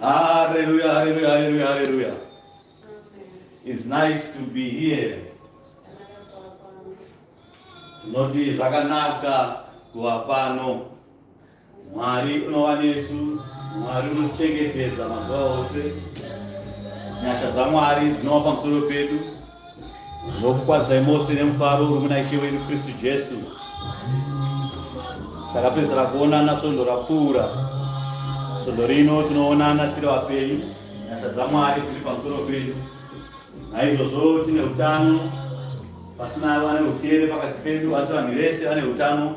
Hallelujah, hallelujah, hallelujah, hallelujah. It's nice to be here. Tinoti zvakanaka kuva pano. Mwari unova nesu, Mwari unochengetedza mazuva ose. Nyasha dzaMwari dzinova pamusoro pedu. Ndokukwadzidzai mose nemufaro uri muna Ishe wedu Kristu Jesu. Takapedzera kuonana svondo rapfuura. Svondo rino tinoonana tiri vapenyu. Nyasha dzaMwari dziri pamusoro pedu. Naizvozvo tine utano, pasina vane utere pakati pedu, asi vanhu vese vane utano.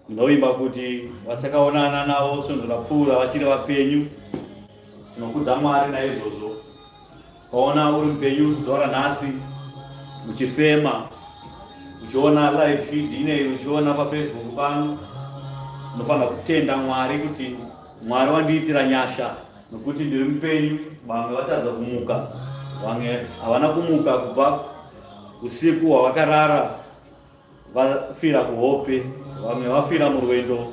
Ndinoimba kuti vatakaonana navo svondo rapfuura vachiri vapenyu. Tinokudza Mwari naizvozvo. Ukaona uri mupenyu zuva ranhasi, uchifema, uchiona live feed ineyi, uchiona paFacebook pano, unofanira kutenda Mwari kuti Mwari wandiitira nyasha nokuti ndiri mupenyu. Vamwe vatadza kumuka, vamwe havana kumuka kubva usiku hwavakarara, vafira kuhope, vamwe vafira murwendo,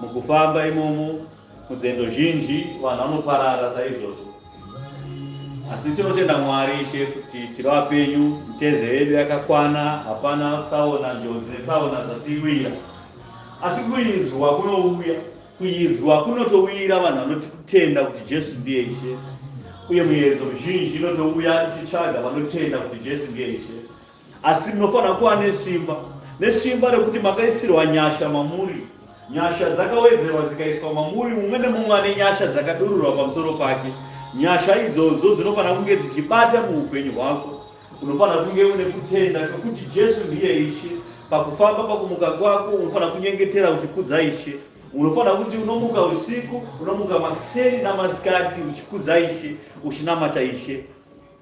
mukufamba imomo, munzendo zhinji vanhu vanoparara saizvozvo. Asi tinotenda Mwari Ishe kuti tiri vapenyu, mitezo yedu yakakwana, hapana tsaona, njodzi netsaona dzatiwira. Asi kuidzwa kunouya, kuidzwa kunotowira vanhu vanoti kutenda kuti Jesu ndiye Ishe. Uye muyedzo mizhinji inotouya ichitsvaga vanotenda kuti Jesu ndiye Ishe. Asi munofanira kuva nesimba rekuti makaisirwa nyasha mamuri. Nyasha dzakawedzerwa dzikaiswa mamuri, mumwe nemumwe ane nyasha dzakadururwa pamusoro pake. Nyasha idzodzo dzinofanira kunge dzichibata muupenyu hwako. Unofanira kunge une kutenda kuti Jesu ndiye Ishe. Pakufamba pakumuka kwako unofanira kunyengetera uchikudza Ishe. Unofanira kuti unomuka usiku, unomuka masikati namasikati uchikudza Ishe, uchinamata Ishe.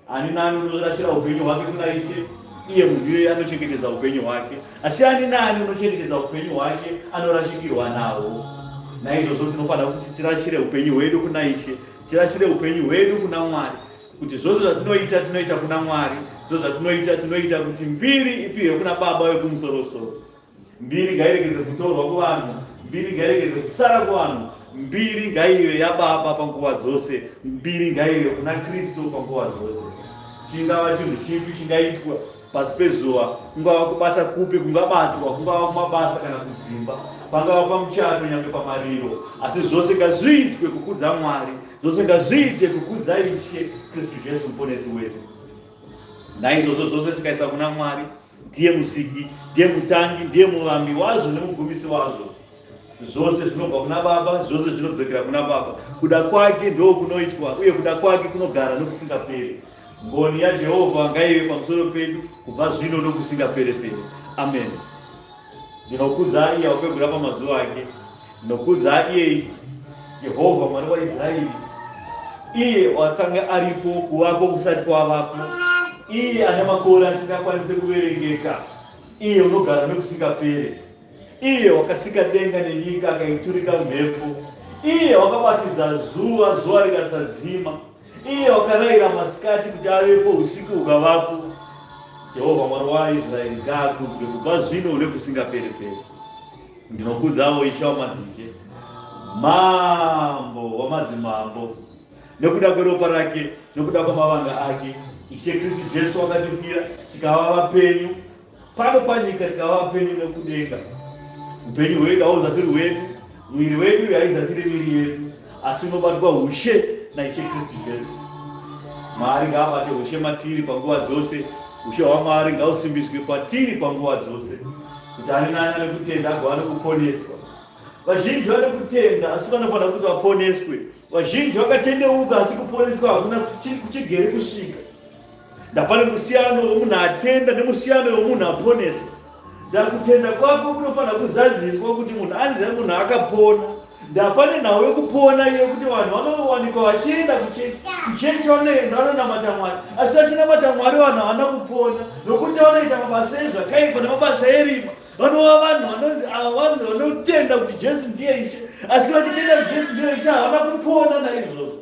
Ani nani unorashira upenyu hwake kuna Ishe, iye munhu iye anochengetedza upenyu hwake. Asi ani nani unochengetedza upenyu hwake anorashikirwa nawo. Naizvozvo tinofanira kuti tirashire upenyu hwedu kuna Ishe, tirashire upenyu hwedu kuna Mwari. Kuti zvose zvatinoita tinoita kuna Mwari, zvose zvatinoita tinoita kuti mbiri ipiwe kuna Baba wekumusoro-soro. Mbiri ngairegedze kutorwa kuvanhu, mbiri ngairegedze kusara kuvanhu, mbiri ngaive yaBaba panguva dzose, mbiri ngaive kuna Kristu panguva dzose. Chingava chinhu chipi chingaitwa, pasi pezuva, kungava kubata kupi kungabatwa, kungava kumabasa kana kudzimba, pangava pamuchato nyange pamariro, asi zvose ngazviitwe kukudza Mwari, zvose ngazviite kukudza Ishe Kristu Jesu muponesi wedu. Naizvozvo zvose tikaisa kuna Mwari, ndiye musiki, ndiye mutangi, ndiye muvambi wazvo nemugumisi wazvo. Zvose zvinobva kuna Baba, zvose zvinodzokera kuna Baba. Kuda kwake ndo kunoitwa, uye kuda kwake kunogara nokusingaperi. Ngoni yaJehovha ngaive pamusoro pedu kubva zvino nokusingaperi. Amen. Ndinokudza iye wakwegura pamazuva ake, ndinokudza iye Jehovha Mwari waIsraeri, iye wakanga aripo kuvako kusati kwavapo, iye ane makore asingakwanisi kuverengeka, iye unogara nokusingaperi, iye wakasika denga nenyika akaiturika mhepo, iye wakabatidza zuva, zuva rikasadzima, iye wakarayira masikati kuti avepo, usiku ukavapo. Jehovha Mwari waIsraeri ngaakudzwe kubva zvino nekusingaperi. Ndinokudzawo Ishe wamadzishe, Mambo wamadzimambo, nekuda kweropa rake, nekuda kwamavanga ake, Ishe Kristu Jesu wakatifira tikava vapenyu pano panyika, tikava vapenyu nekudenga. Upenyu hwedu hauzatiri hwedu, mwiri wedu haizatiri miri yedu, asi unobatwa ushe naIshe Kristu Jesu. Mwari ngaabate ushe matiri panguva dzose, ushe hwaMwari ngausimbiswe patiri panguva dzose, kuti ani nani ane kutenda agowane kuponeswa. Vazhinji vane kutenda asi vanofanira kuti vaponeswe. Vazhinji vakatendeuka asi kuponeswa hakuna kuchigere kusvika. Ndapane musiyano wemunhu atenda nemusiyano wemunhu aponeswa. Ndakutenda kwako kunofanira kuzadziswa kuti munhu anzi munhu akapona. Ndapane nhau yekupona iyo kuti vanhu vanowanikwa vachienda kuchechi, vanoenda vanonamata Mwari, asi vachinamata Mwari vanhu havana kupona, nokuti vanoita mabasa ezvakaipa nemabasa erima. Vanova vanhu vanonzi ava vanhu vanotenda kuti Jesu ndiye Ishe, asi vachitenda kuti Jesu ndiye Ishe havana kupona naizvozvo.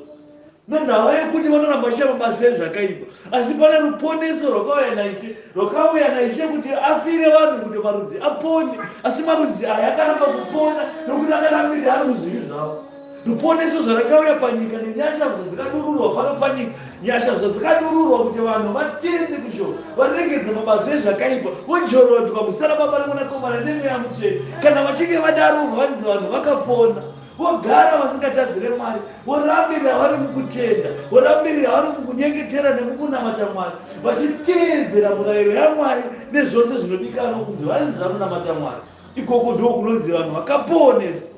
Nendava yekuti vanoramba vachiita mabasa ezvakaipa, asi pane ruponeso rwakauya naIshe kuti afire vanhu kuti marudzi apone, asi marudzi aya akaramba kupona nokuti akarambirira ari muzvivi zvavo. Ruponeso zvarakauya panyika nenyasha dzakadururwa pano panyika, nyasha dzakadururwa kuti vanhu vatende kushoma, varengedze mabasa ezvakaipa, vojorodwa musara Baba neMwanakomana neMweya Mutsvene. Kana vachinge vadaro vanzi vanhu vakapona, vogara vasingatadzire Mwari, vorambirira vari mukutenda, vorambirira vari mukunyengetera nemukunamata Mwari, vachiteedzera murayiro yaMwari nezvose zvinodikanwa kunzi vanzi vanonamata Mwari. Ikoko ndo kunonzi vanhu vakaponeswa.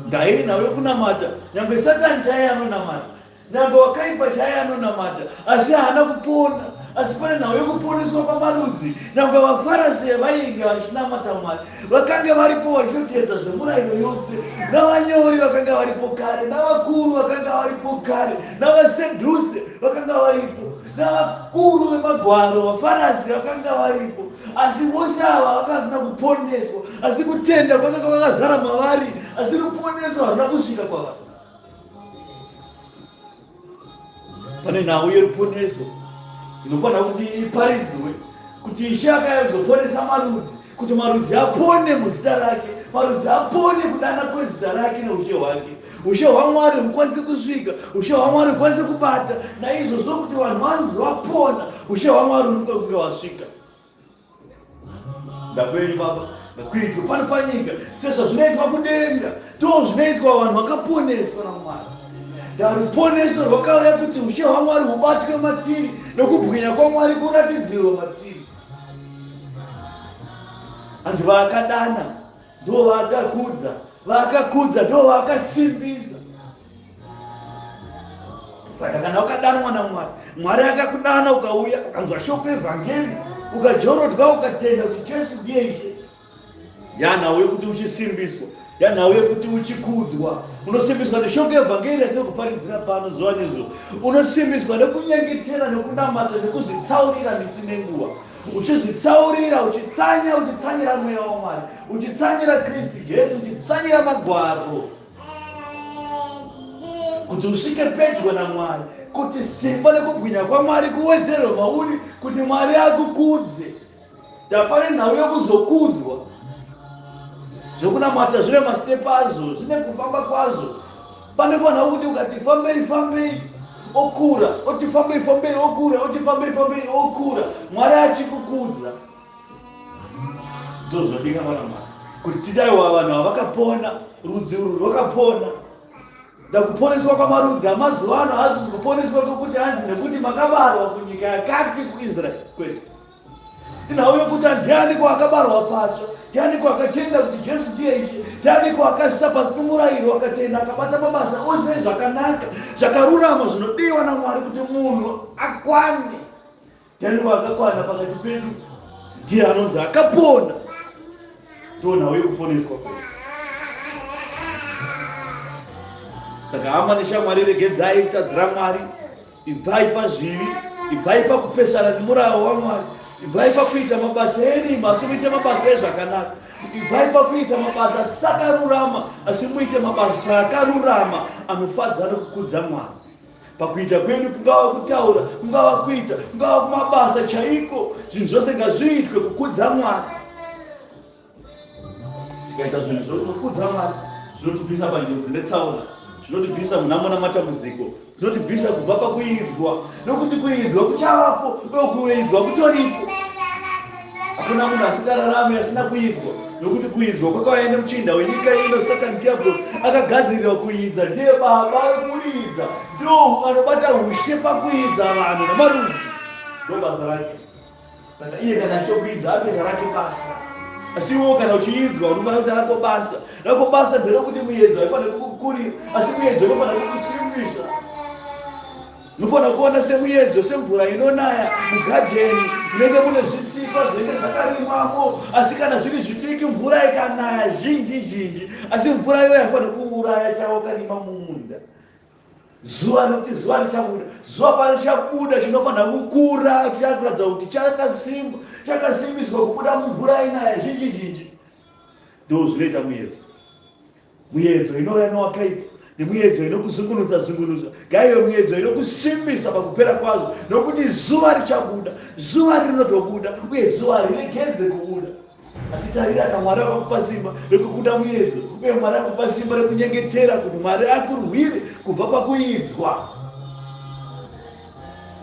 Ngairi nawe kunamata, nyangwe Satani chaiye anonamata, nyangwe wakaipa chaiye anonamata, asi haana kupona. Asi pane nhau yekuponeswa pamarudzi. Nyangwe vaFarisi vainge vachinamata Mwari, vakanga varipo vachiteedza zvemurayiro yose, navanyori vakanga varipo kare, navakuru vakanga varipo kare, navasedhuse vakanga varipo, navakuru vemagwaro vaFarisi vakanga varipo, asi vose ava vakasina kuponeswa. Asi kutenda kwakanga kwakazara mavari, asi kuponeswa haruna kusvika kwavari. Pane nhau yeruponeso inofanira kuti iparidzwe, kuti Ishe akazoponesa marudzi, kuti marudzi apone muzita rake, marudzi apone kudana kwezita rake neushe hwake. Ushe hwaMwari hukwanise kusvika, ushe hwaMwari hukwanise kubata, naizvozvo kuti vanhu vanzi vapona, ushe hwaMwari hunenge hwasvika. Ndakwenyu Baba, ngakuitwe pano panyika sezvazvinoitwa kudenga, ndo zvinoitwa vanhu vakaponeswa naMwari. Ruponeso rwakauya kuti ushe hwaMwari hubatwe matiri, nokubwinya kwaMwari kuratidzirwe matiri. Hanzi vakadana ndo vakakudza, vakakudza ndo vakasimbisa. Saka kana ukadanwa naMwari, Mwari akakudana ukauya ukanzwa shoko evhangeri, ukajorodwa ukatenda kuti Jesu ndiye Ishe, yanhau yekuti uchisimbiswa, yanhau yekuti uchikudzwa. Unosimbiswa neshoko evhangeri yatinokuparidzira pano zuva nezuva. Unosimbiswa nekunyengetera, nekunamata, nekuzvitsaurira misi nenguva, uchizvitsaurira, uchitsanyira mweya waMwari, uchitsanyira Kristu Jesu, uchitsanyira magwaro, kuti usvike pedyo naMwari, kuti simba nekubwinya kwaMwari kuwedzerwe mauri, kuti Mwari akukudze. Ndapane nhau yokuzokudzwa. Zvokunamata zvine masitepu azvo, zvine kufamba kwazvo. Panofanira kuti ukati fambei, okura, oti fambei okura, oti fambei okura. Mwari achikukudza. Ndozvodika vana Mwari kuti tidaiwa vanhu vavakapona, rudzi urwu rwakapona. Ndakuponeswa kwamarudzi amazuva ano hazi kuponeswa kwekuti hanzi nekuti makabarwa kunyika yakati kuIsraeri kwete. Tinauye kuti ndianiko akabarwa patsva, ndianiko akatenda kuti Jesu ndiye Ishe, ndianiko akasisa pasi pomurayiro akatenda akabata mabasa ose zvakanaka zvakarurama zvinodiwa naMwari kuti munhu akwane. Ndianiko akakwana pakati pedu, ndiye anonzi akapona. Ndonhauye kuponeswa kwedu. Saka hama neshamwari regedzai kutadzira Mwari, ibvai pazvivi, ibvai pakupesana nemurayiro waMwari, ibvai pakuita mabasa erima asi muite mabasa ezvakanaka, ibvai pakuita mabasa sakarurama asi muite mabasa akarurama anofadza nokukudza Mwari. Pakuita kwedu kungava kutaura, kungava kuita, kungava kumabasa chaiko, zvinhu zvose ngazviitwe kukudza Mwari. Tikaita zvinhu zvokukudza Mwari zvinotibvisa panjodzi netsaona, zvinotibvisa munamo namatambudziko, zvinotibvisa kubva pakuidzwa, nokuti kuidzwa kuchavapo ndokuidzwa kutoripo. Hakuna munhu asikararame asina kuidzwa, nokuti kuidzwa kwakauya nemuchinda wenyika ino. Saka ndiablo akagadzirira kuidza, ndiye baba vekuridza, ndo anobata ushe pakuidza vanhu namarudzi, ndo basa rake. Saka iye kana achitokuidza apedza rake basa, asi iwo kana uchiidzwa unofanira kuti rako basa. Rako basa nderokuti muedzo haifanira kukukurira, asi muedzo unofanira kukusimbisa. Unofanira kuona semuedzo semvura inonaya mugadheni munenge mune zvisikwa zvinenge zvakarimwamo, asi kana zviri zvidiki mvura ikanaya zhinji, asi mvura iyoyo haifanira kuuraya chawakarima mumunda. Zuva nokuti zuva richabuda, zuva parichabuda chinofanira kukura chichakuratidza kuti chakasimbiswa kubuda mumvura inaya zhinji. Ndo zvinoita muedzo. Muedzo inouya newakaipa nemuedzo inokuzungunusa ngaive muedzo inokusimbisa pakupera kwazvo, nokuti zuva richabuda, zuva rinotobuda uye zuva riregedze kubuda. Asi tarira kana Mwari akakupa simba rekukunda muedzo, uye Mwari akakupa simba rekunyengetera kuti Mwari akurwire kubva pakuidzwa.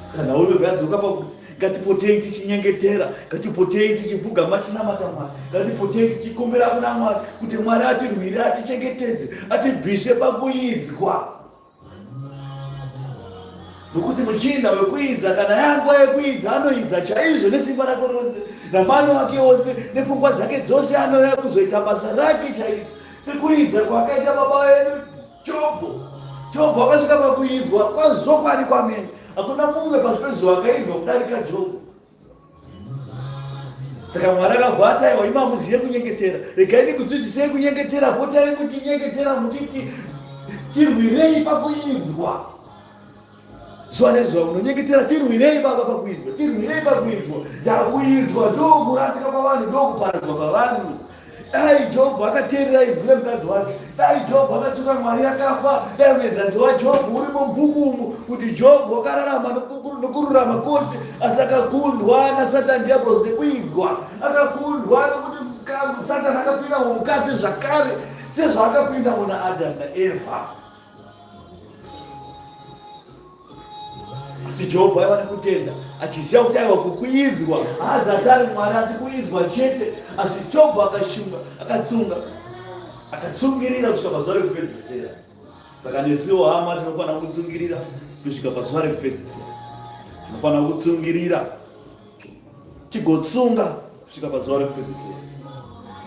Saka nawe vyadzoka pakuti ngatipotei tichinyengetera, ngatipotei tichipfugama tinamata Mwari, ngatipotei tichikumbira kuna Mwari kuti Mwari atirwire, atichengetedze, atibvise pakuidzwa. Nokuti muchinda wekuidza kana yanguva yekuidza anoidza chaizvo nesimba rake rose namano ake ose nepfungwa dzake dzose, anouya kuzoita basa rake chaizvo, sekuidza kwakaita baba vedu Jobho akasvika pakuidzwa kwazokwadi kwamene. Hakuna mumwe pasi pezuva akaidzwa kudarika Jobho. Saka Mwari akabva ataiwa ima muziye kunyengetera, regai ndikudzidzisei kunyengetera, potai muchinyengetera muchiti tirwirei pakuidzwa. Zuva nezuva unonyengetera, tirwirei baba pakuidzwa, tirwirei pakuidzwa. Ndakuidzwa ndokurasika kwavanhu, ndokuparadzwa kwavanhu. Dai Jobho akateerera izwi remukadzi wake, dai Jobho akatuka Mwari akafa, dai muedzanzi waJobho uri mubhuku umu kuti Jobho akararama nokururama kwose, asi akakundwa naSatani Diablos nekuidzwa. Akakundwa nokuti Satani akapinda mumukadzi zvakare sezvaakapinda muna Adamu naEvha. Asi Jobho aiva nekutenda, achiziva kuti aiwa kukuidzwa haazi atari Mwari asi kuidzwa chete. Asi Jobho akashunga, akatsunga, akatsungirira kusvika pazuva rekupedzisira. Saka nesuwo hama tinofanira kutsungirira kusvika pazuva rekupedzisira. Tinofanira kutsungirira tigotsunga kusvika pazuva rekupedzisira.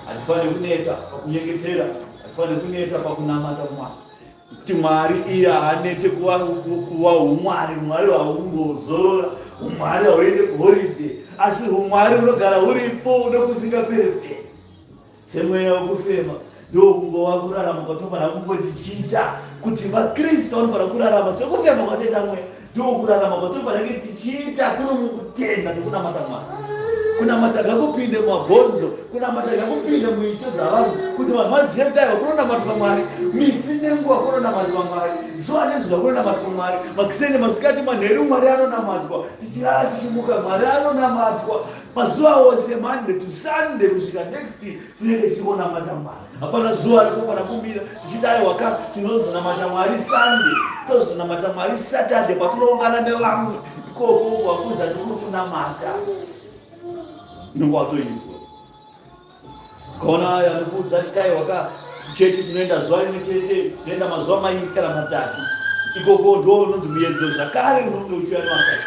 Hatifaniri kuneta pakunyengetera, hatifaniri kuneta pakunamata Mwari. Kuti Mwari iye haanete kuva umwari, Mwari hwaungozorora, umwari hauende kuhoride, asi umwari unogara uripo unokusingaperi. Semweya wekufema ndokungova kurarama kwatofanira kungotichiita, kuti vaKristu vanofanira kurarama sekufema kwatoita mweya, ndokurarama kwatofanira tichiita kuno mukutenda nekunamata Mwari. kunamata ngakupinde mumabhonzo, kunamata ngakupinde muito dzavanhu, kuti vanhu vazive kuti aiwa kunonamatwa Mwari, misi nenguva kunonamatwa Mwari, zuva nezuva kunonamatwa Mwari, makiseni masikati manheru Mwari anonamatwa, tichirara tichimuka Mwari anonamatwa, mazuva ose Monday to Sunday kusvika next tinenge tichikonamata Mwari. Hapana zuva rakofana kumira tichidai waka tinozonamata Mwari Sunday, tozonamata Mwari Saturday patinoungana nevamwe ikoko wakuza tikuri kunamata nongwatoizwa. Kaona anokudza chikai waka chechi chinoenda zuva rimwe chete, chinoenda mazuva mairi kana matatu, ikoko ndo unonzi muedzo zvakare unonge uchiuya nevakati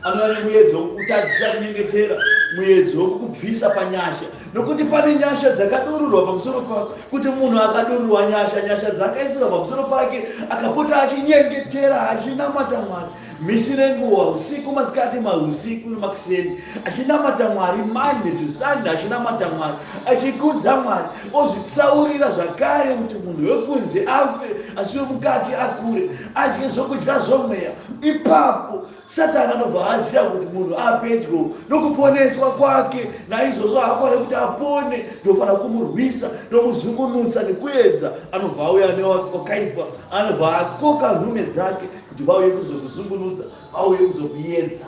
anova nemuedzo wokutadzisa kunyengetera, muedzo wokubvisa panyasha, nokuti pane nyasha dzakadururwa pamusoro pako, kuti munhu akadururwa nyasha dzakaisirwa pamusoro pake akapota achinyengetera achinamata Mwari misi nenguva, usiku masikati mausiku makiseni, achinamata Mwari Monday to Sunday, achinamata Mwari, achikudza Mwari, ozvitsaurira zvakare kuti munhu wekunze afe asi wemukati akure, adye zvokudya zvomweya. Ipapo Satani anobva aziva kuti munhu apedyo nokuponeswa kwake, naizvozvo haafaniri kuti apone, ndofanira kumurwisa nomuzungunutsa nekuedza. Anobva auya newakaipa, anobva akoka nhume dzake kuti vauye kuzokuzungunutsa, vauye kuzokuedza.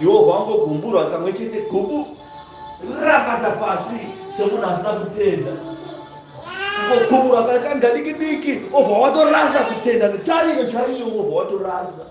Jehovha angogumburwa kamwe chete, gubu rapata pasi semunhu asina kutenda. Kugumburwa kakanga diki diki, obva watorasa kutenda netariro chaiyo, obva watorasa.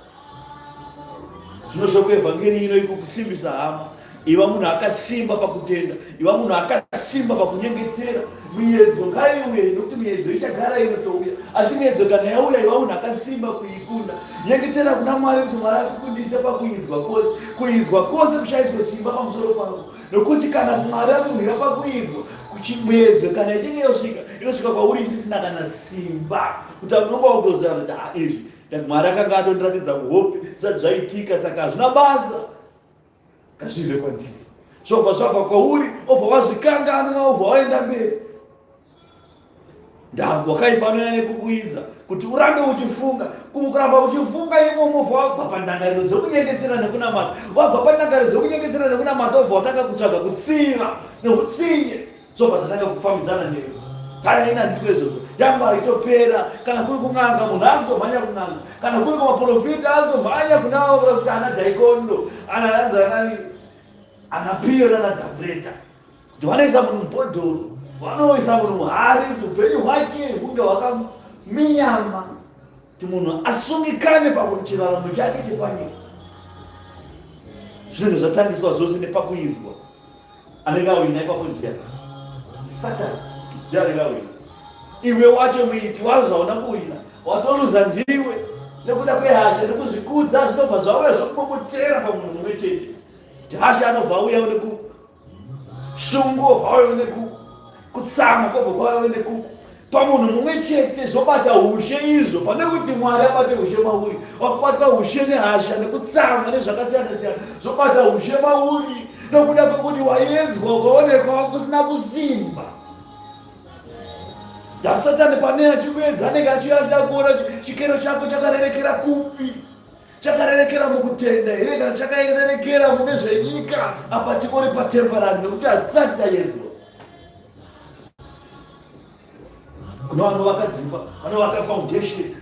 Zvino shoko evhangeri ino ikukusimbisa hama, iva munhu akasimba pakutenda, iva munhu akasimba pakunyengetera. Miedzo ngaiuye, nokuti miedzo ichagara inotouya, asi miedzo kana yauya iva munhu akasimba kuikunda. Nyengetera kuna Mwari kuti Mwari akukundise pakuidzwa kwose, kuidzwa kwose kushayiswe simba pamusoro pako, nokuti kana Mwari akumhira pakuidzwa miedzo kana ichinge inosvika kwauri isisina kana simba, kuti unonga wakutoziva kuti izvi Mwari akanga atondiratidza kuhope zvisati zvaitika, saka hazvina basa ngazvive kwandiri. Zvobva zvabva kwauri, obva wazvikanganwa, obva waenda mberi. Ndambo wakaipa anoenda nekukuidza kuti urambe uchifunga, kuramba uchifunga imomo, obva wabva pandangariro dzokunyengetera nekunamata, wabva pandangariro dzokunyengetera nekunamata, obva watanga kutsvaga kutsiva neutsinye, zvobva zvatanga kufambidzana newe. Kana ina nditwe izvozvo yangu haitopera. Kana kuri kun'anga munhu akutomhanya kun'anga, kana kuri kumaprofita akutomhanya kunavo profita ana dhaikondo, ana piyo nana tabureta, kuti vanoisa munhu mubhodhoro, vanoisa munhu muhari, kuti upenyu hwake hunge hwakaminyama, kuti munhu asungikane pakuchiraramo chake chepanyika. Zvinhu zvatangiswa zvose nepakuidzwa. Anenge awina ipapo ndiani? Satani. Iwe wacho muiti wazvaona kuwina, watoluza ndiwe nekuda kwehasha nekuzvikudza zvinobva zvauya zvakubomotera pamunhu mumwe chete. Kuti hasha anobva auya nekushungu, obva auya nekutsamwa, kwobva kwauya pamunhu mumwe chete, zvobata ushe izvo. Pane kuti Mwari abate ushe mauri, wakubatwa ushe nehasha nekutsamwa nezvakasiyana siyana, zvobata ushe mauri nokuda kwekuti waedzwa ukaonekwa kusina kusimba. Satani pane achikuedza anenge achiyanda kuona chikero chako chakarerekera kupi, chakarerekera mukutenda here kana chakarerekera mune zvenyika. Apa tikori patemporary nekuti hatisati taedzwa. Kuna vanovaka dzimba, vanovaka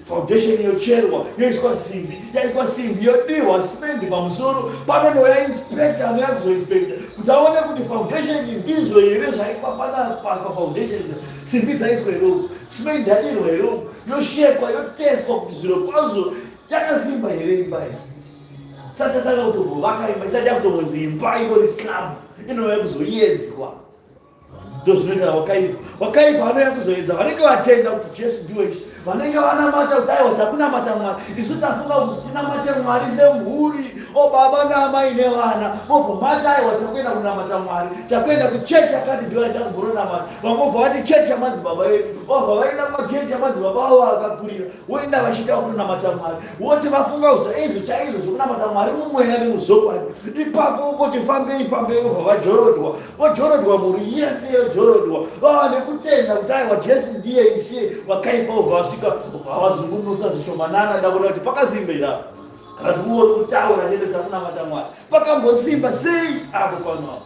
foundation yocherwa, yoiswa simbi, yodirwa simendi pamusoro, panonouya inspector anouya kuzoinspecta kuti aone kuti foundation ndizvo here zvaitwa panapa foundation, simbi dzaiswa heromo, simendi yadirwa heromo, yoshekwa, yoteswa kuti zviro kwazvo yakasimba here imba iyi. Sati tatanga kutovaka imba, isati yakutomonzi imba ingori slum, inouya kuzoiedzwa. Ndozvinoita wakaipa anouya kuzoedza vanenge vatenda kuti Jesu ndiwe ishi, vanenge vanamata kuti aiwa takunamata Mwari, isu tafunga kuti tinamate Mwari semhuri, obaba naamai nevana, mobvomata aiwa takuenda kunamata Mwari, takuenda kuchechi akati ndiwa takumboronamata, vamobva vati chechi yamadzibaba edu, obva vaenda kumachechi yamadzibaba avo akakurira, voenda vachiita kunamata Mwari, voti vafunga kuti izvo chaizvo zvokunamata Mwari mumweya nemuzokwadi. Ipapo voti fambei, obva vajorodwa, vojorodwa mhuri yese yojorodwa, vava nekutenda kuti aiwa Jesu ndiye ishe. Wakaipa obva vasvika, obva vazungunusa zvishomanana, ndakuona kuti pakazimbira kana tuori kutaura chete takunamata Mwari pakambosimba sei apo pano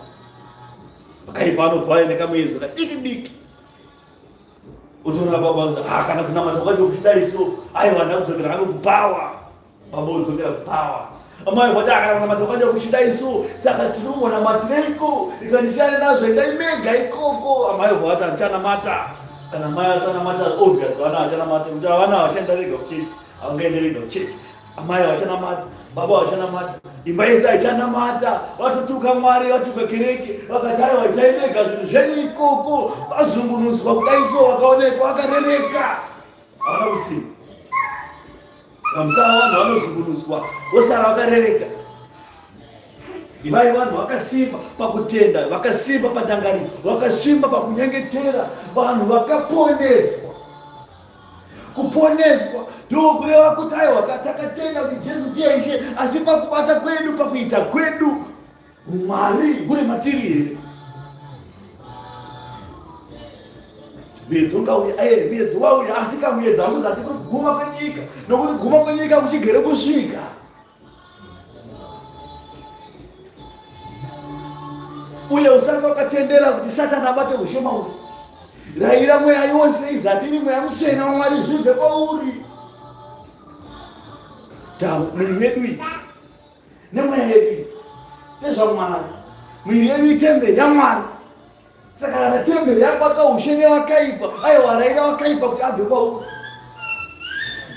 pakaipano paine kamwedzo kadiki diki utoona baba kana kunamata kwacho kuchidaiso aiwana kudzokera anokupawa pabodzokera kupawa amai vataka kunamata kwacho kuchidaiso saka tinomona matireiko ikanisiyana nazvo ndaimega ikoko amai vata achanamata kana mai achanamata obvious vana achanamata kuti vana vachandarega kuchechi avangaenderega kuchechi amai vachanamata baba vachanamata imba yese aichanamata vatotuka Mwari vatuka kereke vakati aiwa itaimega zvinhu zvenyu ikoko vazungunuswa kudaiso vakaonekwa vakarereka havana kusimba saka musava vanhu vanozungunuswa vosara vakarereka ivai vanhu vakasimba pakutenda vakasimba padangariro vakasimba pakunyengetera vanhu vakaponeswa kuponeswa ndokureva kuti aiwa takatenda kuti Jesu ndiye Ishe asi pakubata kwedu pakuita kwedu Mwari mune matiri here miedzo ngauya miedzo wauya asi kamuedza hakuzati kuri kuguma kwenyika nokuti kuguma kwenyika kuchigere kusvika uye usati wakatendera kuti Satani abate ushoma uri rayira mweya yose izati iri mweya mutsvena waMwari zvibve kwauri mwiri yedu iyi nemweya yedu nezvaMwari mwiri yedu itemberi yaMwari saka kana temberi yabatwa ushe nevakaipa aiwa rayira vakaipa kuti abve kwauri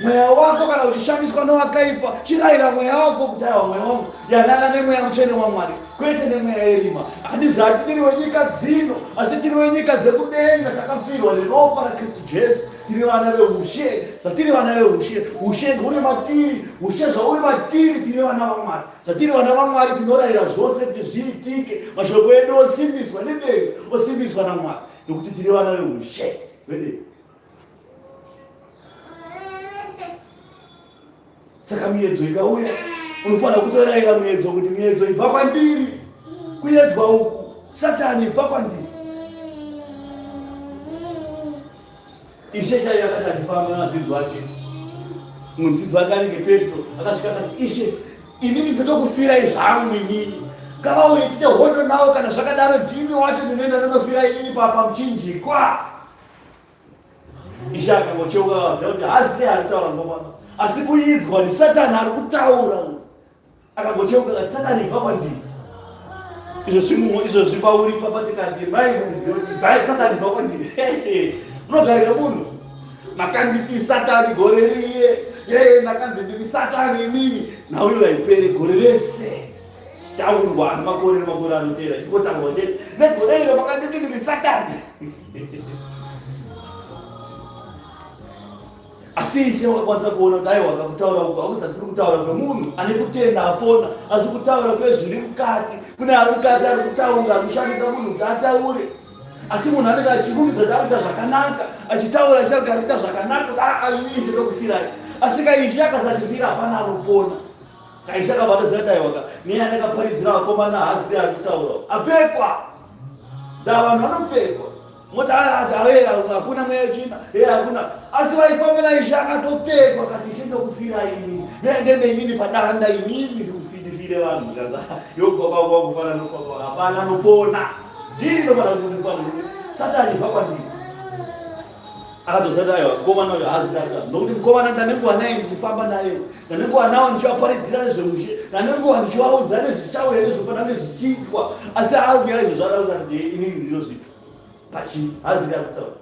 mweya wako kana uchishandiswa nevakaipa chirayira mweya wako kuti aiwa mweya wangu yanana nemweya mutsvene waMwari kwete nemweya yerima handizati tiri wenyika dzino asi tiri wenyika dzekudenga takafirwa neropa raKristu Jesu tiri vana veushe zvatiri vana veushe ushe uri matiri ushe zvauri matiri tiri vana vaMwari zvatiri vana vaMwari tinorayira zvose kuti zviitike mashoko edu osimbiswa nedenga osimbiswa naMwari nokuti tiri vana veushe vedenga saka miedzo ikauya unofanira kutorayira miedzo kuti miedzo ibva kwandiri kuedzwa uku Satani ibva kwandiri Ishe chaiye akati achifamba nadzidzi wake mudzidzi wake anenge Petro akasvika akati Ishe inini ndotokufira zvangu inini ngavauye tiite hondo navo kana zvakadaro ndimi wacho ndinoenda ndonofira inini pamuchinjikwa Ishe akangocheuka akaziva kuti hazi ari kutaura ngomama asi kuidzwa ni Satani ari kutaura akangocheuka akati Satani ibva kwandiri izvo zvipauri papatikati mai Satani ibva kwandiri unogarira munhu makanditi Satani gore riye nakanzi ndiri Satani inini nauyo vaipere gore rese chitaurwa nemakore nemakore anotera chikotangwa negore iro makanditi ndiri Satani asi Ishe wakakwanisa kuona kuti aiwa kakutaura uku hakusati kuri kutaura kwemunhu ane kutenda apona asi kutaura kwezviri mukati kune ari mukati ari kutaura akushandisa munhu kuti ataure asi munhu anenge achirumbidza kuti arikuita zvakanaka achitaura achirega arikuita zvakanaka Ishe ndokufirai asi kaIshe akasatifira hapana anopona kaIshe akabatoziva kuti aiwa niye anenge aparidzira vakomana haasi ari kutaura apfekwa ndaa vanhu vanopfekwa moti hakuna mweya china hakuna asi vaifambira Ishe akatopfekwa akati Ishe ndokufira inini nendende inini padanda inini ndikufire vanhu yokwakwa kufana nokwakwa hapana anopona ndiri ndofana kufana Satani ibva kwandiri akatozati aiwa mukomana uyo hazi dada nokuti mukomana ndanenguva naye ndichifamba naye ndanenguva nawo ndichivaparidzira nezveushe ndanenguva ndichivaudza nezvichauya nezvofana nezvichiitwa asi auya izvo zvadaura kuti inini ndinozvita pachii hazi ari kutaura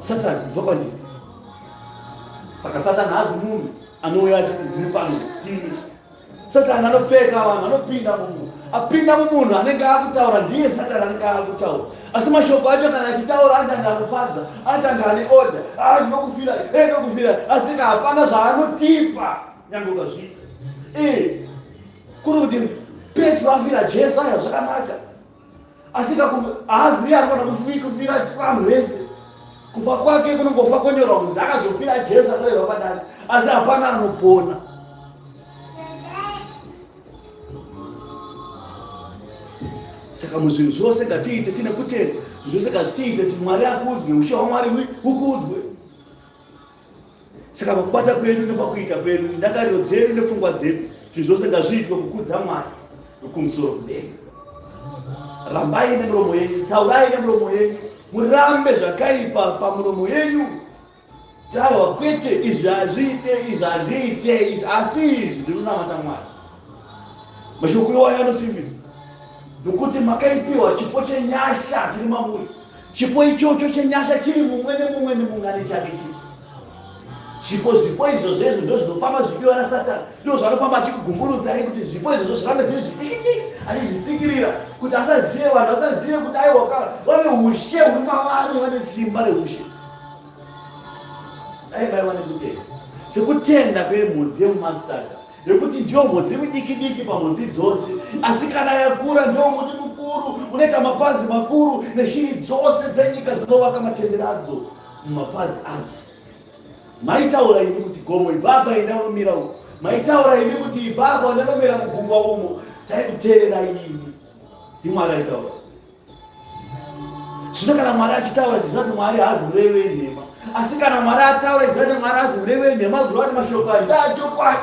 Satani ibva kwandiri saka Satani hazi munhu anouya achiti ndiri pano tini Satani anopfeka vanhu anopinda mumunhu apinda mumunhu anenge akutaura ndiye Satani anenge akutaura asi mashoko acho kana achitaura anotanga anofadza anotanga ane order ndinokufirai asi hapana zvaanotipa nyange ukazvita kuri kuti Petro afira Jesu aya zvakanaka asi haazivi anofana kufira vanhu vese kufa kwake kunongofa konyorwa kunzi akazofira Jesu akarerwa padare asi hapana anopona saka muzvinhu zvose ngatiite tine kutenda zvose ngazvitiite kuti Mwari akudzwe ushe hwaMwari ukudzwe Saka pakubata kwedu nepakuita kwedu, ndakariro dzedu nepfungwa dzedu, zvinhu zvose ngazviitwe kukudza Mwari wekumusoro kudenga. Rambai nemiromo yenyu, taurai nemiromo yenyu, murambe zvakaipa pamuromo yenyu. Taura kwete izvi hazviite, izvi handiite, izvi asi izvi ndinonamata Mwari. Mashoko iwayo anosimbisa nokuti makaipiwa chipo chenyasha chiri mamuri. Chipo ichocho chenyasha chiri mumwe nemumwe ane chake chiri. Zvipo izvo zvezvo ndo zvinofamba zvipiwa naSatani, ndo zvanofamba achikugumburudzai kuti zvipo izvozvo zvirambe zviri zvidiki, achizvitsikirira kuti asazive, vanhu vasazive kuti aiwa vane ushe huri mavari, vane simba reushe. Aibai wane kutenda, sekutenda kwemhodzi yemumasitadha, nekuti ndiyo mhodzi midiki pamhodzi dzose, asi kana yakura ndiwo muti mukuru unoita mapazi makuru, neshiri dzose dzenyika dzinovaka matendere adzo mumapazi adzo. Maitaura ini kuti gomo ibaba inanomira uko, maitaura ini kuti ibaba inanomira mugungwa umo, saikuteerera ini. Ndimwari aitaura. Zvino kana Mwari achitaura tizati Mwari haazi mureve wenhema, asi kana Mwari ataura tizati Mwari haazi mureve wenhema, gurwa nemashoko ayo ndaachokwadi.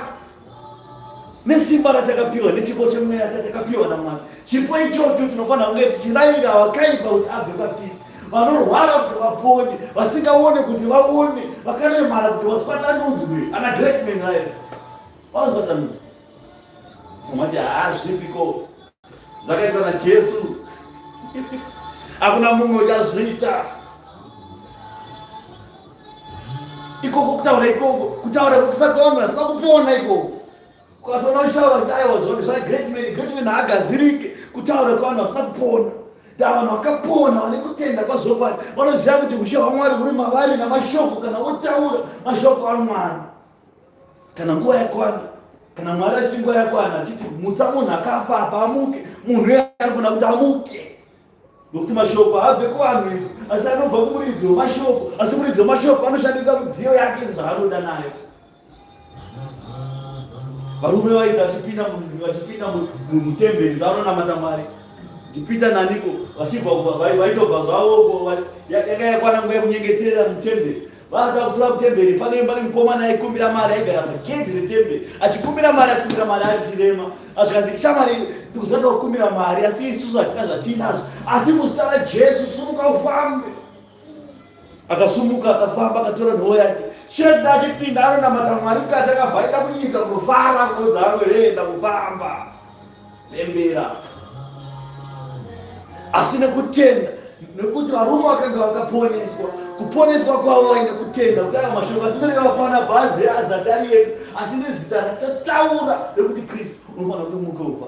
Nesimba ratakapiwa, nechipo chemweya chatakapiwa naMwari, chipo ichocho tinofanira kunge tichirayira wakaipa kuti abve kwatiri. Vanorwara kuti vapone, vasingaone kuti vaone, vakaremara kuti vasipatanudzwe, ana great men aya vanozipatanudzwa. Umati haazvipiko, zvakaitwa naJesu. Hakuna mumwe uchazviita. Ikoko kutaura ikoko, kutaura kusakaona, vasina kupona ikoko. Ukatoona uchitaura kuti aiwa zvona great men haagadzirike, kutaura kwavanhu vasina kupona. Vanhu vakapona vane kutenda kwazvokwadi vanoziva kuti ushe hwaMwari huri mavari namashoko. Kana wotaura mashoko aMwari, kana nguva yakwana, kana Mwari achiti nguva yakwana achiti musa munhu akafa apa amuke, munhu uye anofanira kuti amuke, nokuti mashoko haabve kuvanhu izvo, asi anobva kumuridzi wemashoko. Asi muridzi wemashoko anoshandisa midziyo yake zvaanoda nayo. Varume vaita vachipinda mutemberi zvavanonamata Mwari, ndipita naniko vaitobva zvavo, yakayakwana nguva yekunyengetera mutemberi. Vaata kufura mutemberi, pane mukomana aikumbira mari, aigara pagedhi retemberi achikumbira mari ari chirema. Azvikanzi shamwari ndikuzata kukumbira mari, asi isusu hatina zvatinazvo, asi muzita raJesu sumuka ufambe. Akasumuka akafamba, akatora nhoo yake. Shure achipinda anonamata Mwari mukati, akavhaida kunyika kunofara, kunodza anoenda kufamba pembera, asi nekutenda, nekuti varume vakanga vakaponeswa. Kuponeswa kwavo vaine kutenda, kuti aya mashoko atinenge vapana bhazi azatari yedu, asi nezita ratataura rekuti Kristu unofanira kumuka ufa.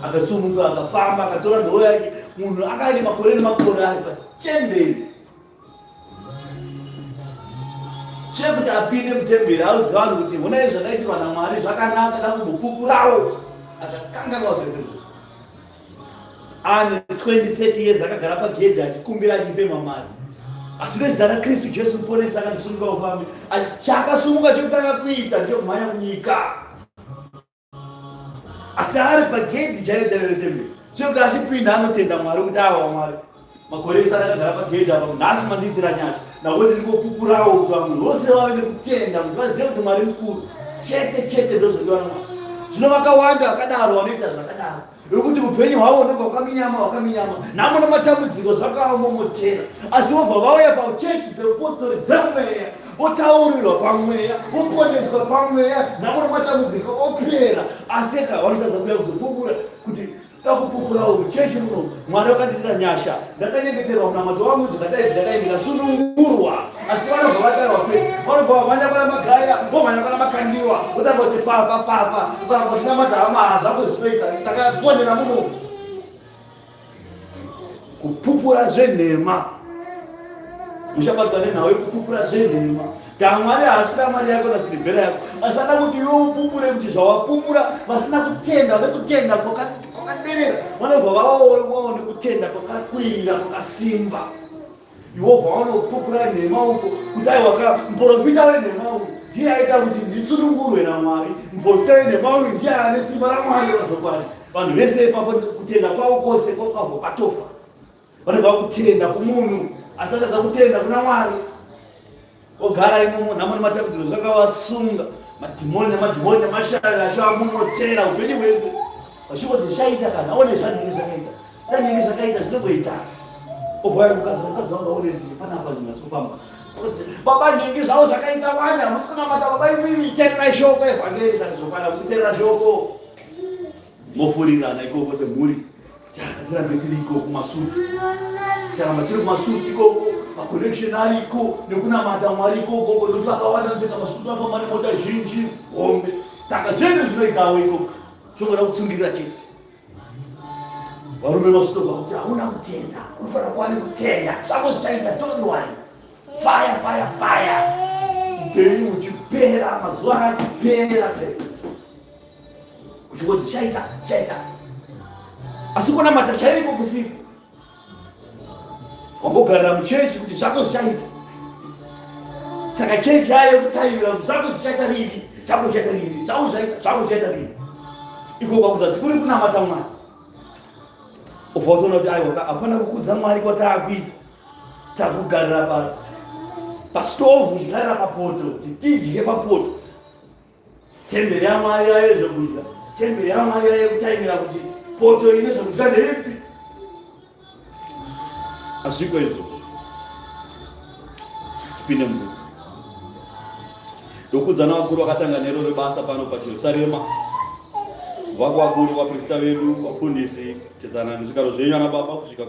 Akasumuka akafamba, akatora nhoo yake. Munhu akaine makore nemakore ari patemberi. Shure kuti apinde mutemberi, audza vanhu kuti honai zvakaitirwa naMwari zvakanaka, ndakumbopupurawo. Akakanganwa zvese. Ane 20-30 years akagara pagedhi achikumbira achipemha mari, asi nezita raKristu Jesu muponesi akandisumuka ufambe. Chaakasumuka chekutanga kuita ndekumhanya kunyika, asi ari pagedhi chaidzana retemberi. Chekuti achipinda anotenda Mwari kuti awa Mwari, makore ese akagara pagedhi apa, nhasi mandiitira nyasha, nakuti ndingopupurawo kuti vanhu vose vave nekutenda, kuti vazive kuti Mwari mukuru. Chete ndozvodiwa naMwari. Zvino vakawanda vakadaro vanoita zvakadaro, nokuti upenyu hwavo ndobva wakaminyama, namo namatambudziko zvakavamomotera, asi vobva vauya pachechi dzeapostori dzemweya, votaurirwa pamweya, voponeswa pamweya, namo namatambudziko opera. Asi vanotadza kuuya kuzopupura kuti takupupurawo chechi muno. Mwari wakandiitira nyasha, ndakanyengeterwa munamato wangu zvakadai ndikasunungurwa, asi vanobva vatarwa kwe, vanobva vamhanya pana magaya, vomhanya pana makandiwa, votangoti papa ukanangoshinamata hama zvako zvinoita, takaponera muno. Kupupura zvenhema, muchabatwa nenhau yekupupura zvenhema. Mwari haasvira mari yako nasilivhera yako, asi ada kuti iwe upupure, kuti zvawapupura vasina kutenda, vane kutenda kwakaderera, vanobva vaone kutenda kwakakwirira, kwakasimba. Iwobva vanopupura nhema uko, kuti aiwa muprofita wenhema uko ndiye aita kuti ndisunungurwe naMwari. Muprofita wenhema uyu ndiye ane simba raMwari razvokwadi. Vanhu vese ipapo kutenda kwavo kwose kwakabva kwatofa. Vanobva kutenda kumunhu, asi vatadza kutenda kuna Mwari. ogara imomo namoni matambudziko zvakavasunga, madhimoni namadhimoni namashara zvavamomotera upenyu hwese. Vachingoti zvichaita kana aone zvanhingi zvakaita, zvanhingi zvakaita zvinongoita. Ovhaya mukadzi wanga une panapa zvingasofamba. Baba nhingi zvavo zvakaita wanya, hamusikunamata baba imimi, terera shoko evhangeri kana zvokwana kuterera shoko. Mofurirana ikoko semhuri. Tirambe tiri ikoko kumasutu. Tirambe tiri kumasutu ikoko, maconnection ariko, nekunamata Mwari ikoko, nokuti vakawanda nopfeka masutu afamba nemota zhinji, hombe. Saka zvinhu zvinoitawo ikoko. Chongoda kutsungirira chete. Varume vasutu vakuti hauna kutenda, unofanira kuva nekutenda. Zvako zvichaita, don't worry. Fire, fire, fire. Upenyu uchipera, mazuva achipera. Uchingoti zvichaita, zvichaita. Asi kunamata chaiko kusiku. Wambogarira muchechi kuti zvako zvichaita. Saka chechi yayo kutaimira kuti zvako zvichaita rini, zvako zvichaita rini, zvako zvichaita rini. Ikoko kuzati kuri kunamata Mwari. Ubva utaona kuti aiwa hapana kukudza Mwari kwataakuita. Takugarira pasitovu, chigarira papoto, tidye papoto. Temberi yaMwari yayo zvokudya. Temberi yaMwari yayo kutaimira kuti poto ine zvokudya ndeipi. Azviko izvozvo. Tipinde mbuku. Ndokudzana vakuru vakatanga nero rebasa pano paJerusarema. Vako vakuru, vaprista vedu, vafundisi, tedzana nezvigaro zvenyu ana baba kusvika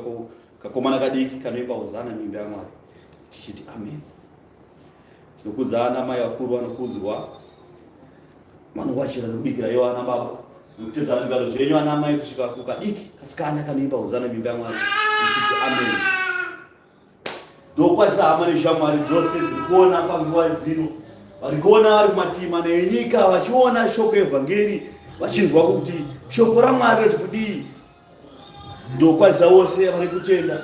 kakomana kadiki kanoipa hozana muimba yaMwari. Tichiti amen. Tinokudzana mai vakuru vanokudzwa. Vanowachira nekubikira ivo ana baba. Tedzana nezvigaro zvenyu ana mai kusvika kukadiki kasikana kanoimba hozana muimba yaMwari. Tichiti amen. Ndokwazisa hama neshamwari dzose dzirikuona panguva dzino. Varikuona vari kumatima nenyika vachiona shoko evhangeri. Vachinzwa kuti shoko raMwari rati kudii. Ndokwazisa wose vari kutenda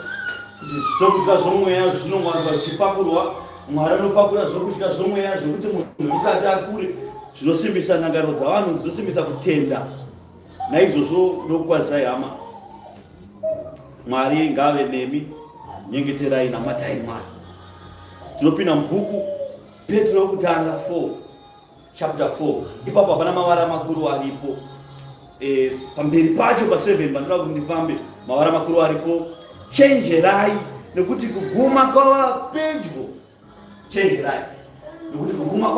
kuti zvokudya zvomweya zvinongwarirwa zvichipakurwa. Mwari anopakura zvokudya zvomweya zvokuti munhu mukati akure, zvinosimbisa ndangariro dzavanhu, zvinosimbisa kutenda. Naizvozvo ndokwazisai hama. Mwari ngave nemi, nyengeterai namatai Mwari. Tinopinda mubhuku Petro yokutanga 4. Chapter 4. Ipapo hapana mavara makuru aripo. Pamberi pacho pa7 pandoda kuti ndifambe, mavara makuru aripo. Chenjerai nekuti kuguma kwava pedyo. Chenjerai nekuti kuguma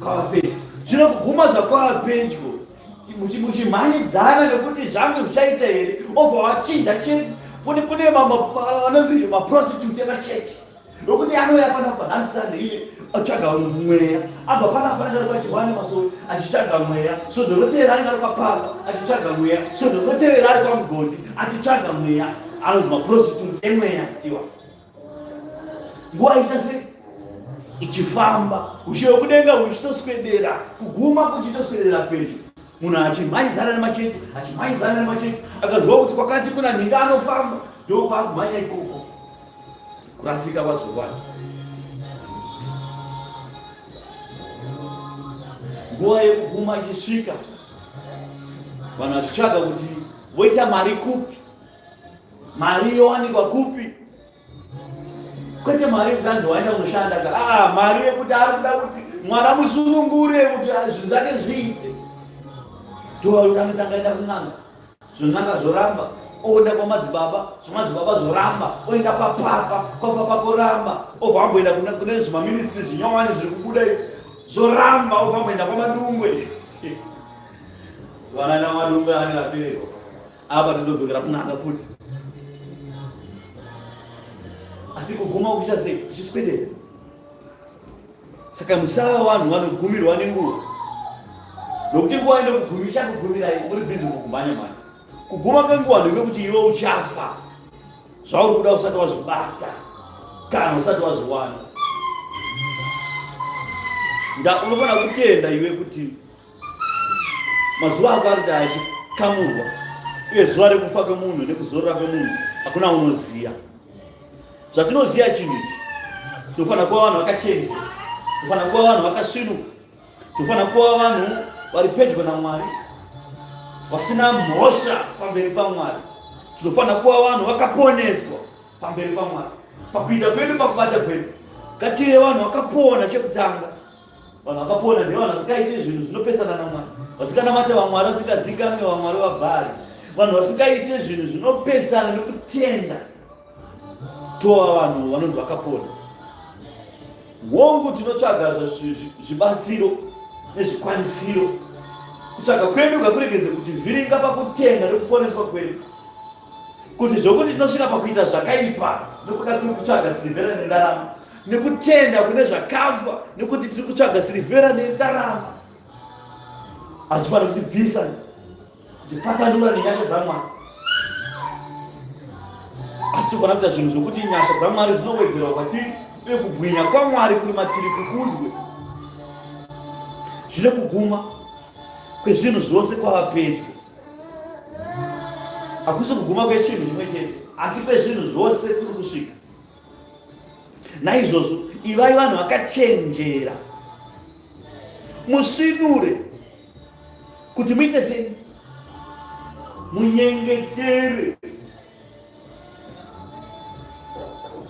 kwava pedyo. Zvino kuguma zvakwava pedyo, muchimhanidzana nekuti zvangu zvichaita here. Obva wachinja chechi. Kune maprostitute emachechi. Nokuti anouya panapa nhasi iye atsvaga mweya, abva panapa anenge ari pachihwani masoro achitsvaga mweya, sodhokotera anenge ari papamba achitsvaga mweya, sodhokotera ari pamugodi achitsvaga mweya, anonzi maprostitutes emweya iwa. Nguva ichase ichifamba, ushiyo kudenga huchitoswedera, kuguma kuchitoswedera pedyo. Munhu achimhanidzana nemachechi, akanzwa kuti kwakati kuna nhinga anofamba, ndokwakumhanya ikoko. Kurasika kwazvovana. Nguva yekuguma ichisvika, vanhu vachitsvaga kuti voita mari kupi, mari yowanikwa kupi. Kwete mari yekuti anzi waenda kunoshanda, mari yekuti ari kuda kuti Mwari amusunungure kuti zvinhu zvake zviite. Ndoanotanga aenda kun'anga, zvon'anga zvoramba. Oenda kwamadzibaba, zvamadzibaba zvoramba. Oenda papapa, kwapapa koramba. Obva amboenda kune zvimaministri zvinyowani zviri kubuda zvoramba. Obva amboenda kwamadungwe. Vana namadungwe anenge apererwa. Apa tizodzokera kun'anga futi. Asi kuguma kuchasei kuchiswedera. Saka musava vanhu vanogumirwa nenguva. Nokuti nguva ino kugumisha kugumirai muri bhizi kugumanya mari. Kuguma kwenguva ndekuti iwe uchafa. Zvauri kuda usati wazvibata kana usati wazviwana. Unofanira kutenda iwe kuti mazuva ako ari kuti achikamurwa, uye zuva rekufa kwemunhu nekuzorora kwemunhu hakuna unoziya. Zvatinoziya chinhu ichi, tinofanira kuva vanhu vakachenjera, tinofanira kuva vanhu vakasvinuka, tinofanira kuva vanhu vari pedyo naMwari, vasina mhosva pamberi paMwari. Tinofanira kuva vanhu vakaponeswa pamberi paMwari, pakuita kwedu, pakubata kwedu. Kative vanhu vakapona chekutanga. Vanhu vakapona nevanhu vasikaite zvinhu zvinopesana naMwari. Vasikanamata vaMwari vasikazikanwe vaMwari vaBhaari. Vanhu vasikaite zvinhu zvinopesana nekutenda. Tova vanhu vanonzi vakapona. Wongu tinotsvaga zvibatsiro nezvikwanisiro. Kutsvaga kwedu ngakuregedze kutivhiringa pakutenda nekuponeswa kwedu. Kuti zvokuti tinosvika pakuita zvakaipa nekuda kutsvaga silivhera nendarama. Nekutenda kune zvakafa nekuti tiri kutsvaga silivhera nendarama. Hazvifanira kutibvisa, kutipatsanura nenyasha dzaMwari. Asi tofanira kuita zvinhu zvokuti nyasha dzaMwari dzinowedzerwa kwatiri uye kubwinya kwaMwari kuri matiri kukudzwe. Zvine kuguma kwezvinhu zvose kwava pedyo. Hakusi kuguma kwechinhu chimwe chete, asi kwezvinhu zvose kuri kusvika. Naizvozvo ivai vanhu vakachenjera. Musvinure kuti muite sei? Munyengetere.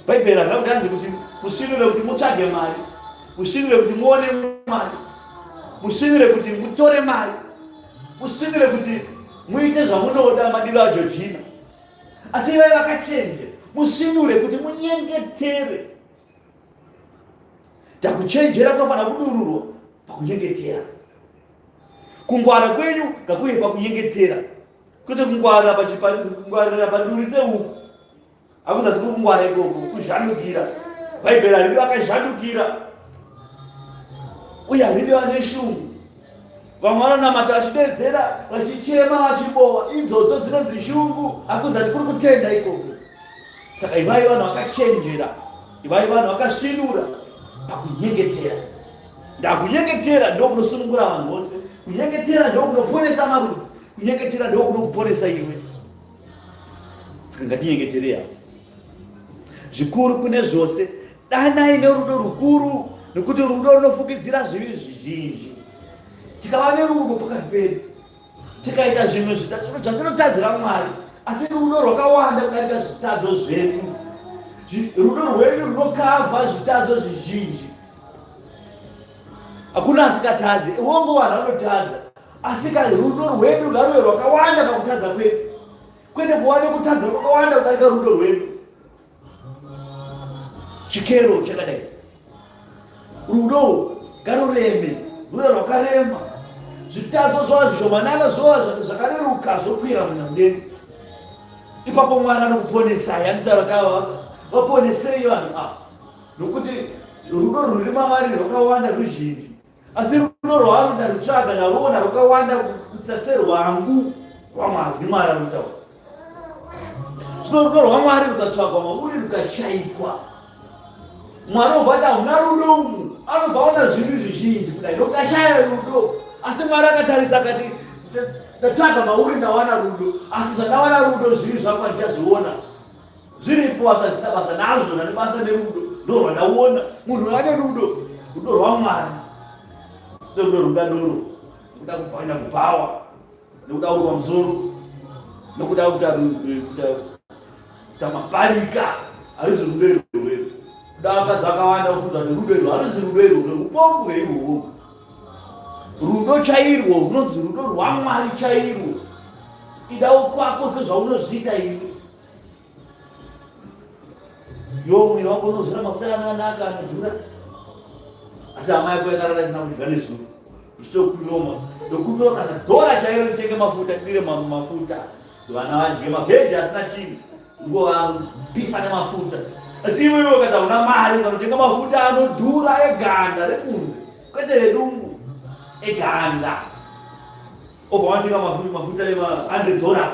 Bhaibheri rakaudza kuti musvinure kuti mutsvage mari, musvinure kuti muone mari, musvinure kuti mutore mari, musvinure kuti muite zvamunoda madiro aJojina. Asi ivai vakachenjera. Musvinure kuti munyengetere. Takuchenjera kunofanira kudururwa pakunyengetera. Kungwara kwenyu ngakuye pakunyengetera. Kuti kungwarira kungwarira padurise uku. Hakuzati kungwara ikoko kuzhandukira. Bhaibheri haridi vakazhandukira. Uye haridi vane shungu. Vamwe vanonamata vachidedzera, vachichema, vachibowa. Idzodzo dzinonzi shungu. Hakuzati kuri kutenda ikoko. Saka ivai vanhu vakachenjera. Ivai vanhu vakasvinura pakunyengetera. Ndakunyengetera ndo kunosunungura vanhu vose. Kunyengetera ndo kunoponesa marudzi. Kunyengetera ndo kunokuponesa iwe. Saka ngatinyengetere apo. Zvikuru kune zvose, danai nerudo rukuru, nekuti rudo runofukidzira zvivi zvizhinji. Tikava nerudo pakati pedu, tikaita zvimwe zvatinotadzira Mwari, asi rudo rwakawanda kudarika zvitadzo zvedu. Rudo rwedu runokavha zvitadzo zvizhinji. Hakuna asikatadze, wongo vanhu vanotadza, asi rudo rwedu ngaruve rwakawanda pakutadza kwedu. Kwete kuva nekutadza kwakawanda kudarika rudo rwedu. Chikero chakadai. Rudo ngarureme, rudo rwakarema. Zvitadzo zvova zvishomanana zvova zvakareruka zvokwira mudenga. Ipapo Mwari anokuponesai, anotaura vaponesei vanhu ava. Nokuti rudo rwuri mavari rwakawanda ruzhinji. Asi rudo rwaanoda rutsvaga naruona rwakawanda kuita serwangu rwaMwari. NiMwari anotaura. Zvino rudo rwaMwari rukatsvagwa mauri rukashaikwa. Mwari obva ati hamuna rudo umu, anobva aona zvinhu zvizhinji kudai nokashaya rudo. Asi Mwari akatarisa akati ndatsvaga mauri ndawana rudo, asi zvandawana rudo zviri zvako ndichazviona. Zviripo asadzisa basa nazvo nebasa nerudo ndo rwandaona. Munhu ane rudo, rudo rwaMwari. Rudo rungadoro, nokuda kupaina kupawa, nokuda uri pamusoro, nokuda kuita maparika, harisi rudo rwedu. Daka dzakawanda kubvunza kuti rudo irwo harisi rudo irwo upombwe irwo. Rudo chairwo runonzi rudo rwaMwari chairwo. Idawo kwako sezvaunozviita iwe. Mwiri wako unozora mafuta akanaka anodhura. Asi hama yako yakarara isina kudya nezuro. Ichitokuroma. Ndokuroma kana dhora chairo ritenge mafuta, tidire mafuta. Vana vadye mavheji asina chinhu. Ngovapisa nemafuta. Asi iwe ukati hauna mari ukanotenga mafuta anodhura eganda rekunze. Kwete redumbu. Eganda. Obva watenga mafuta ema$100.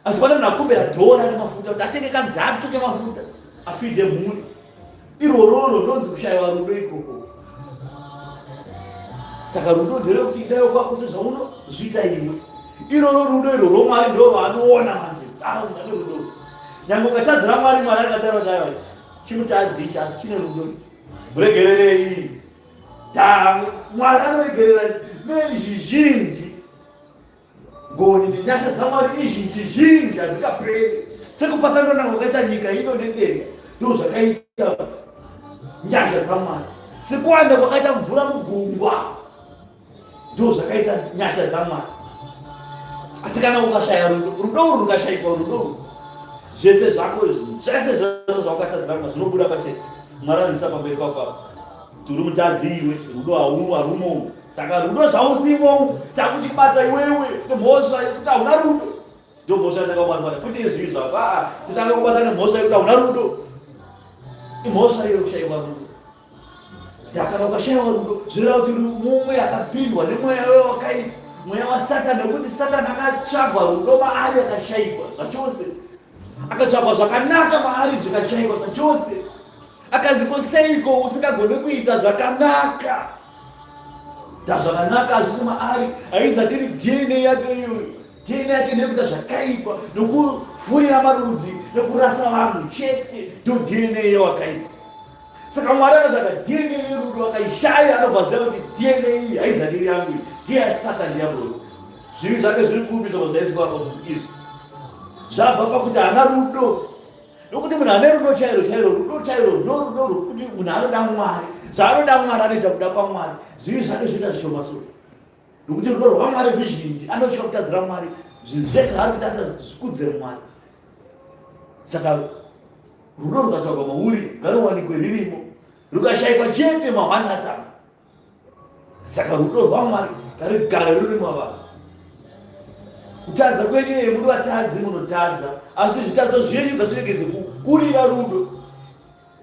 Asi pane munhu akumbira dhora remafuta kuti atenge kanzatu kemafuta afide mhuri. Irwororo ndonzi kushayiwa rudo ikoko. Saka rudo nderekuti idayo kwako sezvaunozviita iwe. Iroro rudo irwo rwaMwari ndo rwaanoona manje. Ane rudo. Nyangwe ukatadzira Mwari, Mwari akataura kuti aiwa chimutadzi ichi asi chine rudo. Muregererei. Mwari anoregerera nezvizhinji. Ngoni nenyasha dzaMwari izhinji zhinji hadzikaperi. Sekupatsanura wakaita nyika ino nedenga ndo zvakaita. nyasha dzamwari. Sekuwanda kwakaita mvura mugungwa ndo zvakaita nyasha dzamwari. Asi kana ukashaya rudo rukashayikwa rudo, zvese zvako zvese zvawakatadzira Mwari zvinobuda pachena. Mwari anisa pamberi pako turi mutadzi iwe, rudo harumo. Saka rudo zvausimo takuchibata iwewe nemhosva yekuti hauna rudo. Ndo mhosva yatakabatwa kuti izvi zvako titanga kubata nemhosva yekuti hauna rudo. Imhosva iyo kushayikwa rudo. Kana ukashayikwa rudo zvireva kuti mumwe akapindwa nemweya wakaipa, mweya waSatani, nekuti Satani akatsvagwa rudo maari akashayikwa zvachose. Akatsvagwa zvakanaka maari zvikashayikwa zvachose. Akanzi koseiko usingagone kuita zvakanaka. Zvakanaka hazvisi maari, haizatiri DNA yake iyoyo. DNA yake nekuita zvakaipa, nokufurira marudzi, nokurasa vanhu chete, ndo DNA yewakaipa. Saka Mwari akatsvaga DNA yerudo akaishaya, anobva ziva kuti DNA iyi haizatiri yangu, ndiyaSatani diablos. Zvivi zvake zviri kupi zvako zvaiswa izvi? Zvabva pakuti haana rudo. Nokuti munhu ane rudo chairo, rudo chairo ndorudo rwokuti munhu anoda Mwari. Zvaanoda Mwari anoita kuda kwaMwari. Zvivi zvake zvoita zvishoma sora. Nokuti rudo rwaMwari ruzhinji, anotya kutadzira Mwari. Zvinhu zvese zvaari kuita zvikudzire Mwari. Saka rudo rukatsvagwa mauri ngaruwanikwe ririmo, rukashayikwa chete mahwanatama. Saka rudo rwaMwari ngarugare ruri mavanhu. Kutadza kwenyu muri vatadzi munotadza, asi zvitadzo zvenyu ngazviregedze kukurira rudo.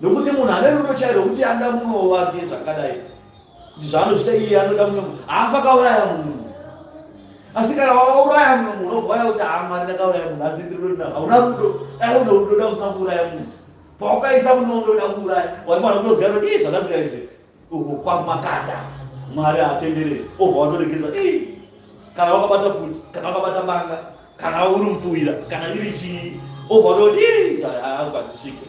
Nokuti munhu ane rudo chairo kuti anda mumwe wake zvakadai, zvaanozvita iye anoda mumwe munhu, haafa akauraya munhu. Asi kana wauraya mumwe munhu unobva kuti Mwari ndakauraya munhu, asi hauna rudo. Dai une rudo da usina kuuraya munhu. Paukaisa munondo da kuuraya, waifanira kutoziva kuti zvakaita izvi uko kwamakata Mwari haatendereri. Obva watoregedza kana wakabata pfuti, kana wakabata banga, kana uri mupfuwira, kana iri chii, obva watoti ukatishike,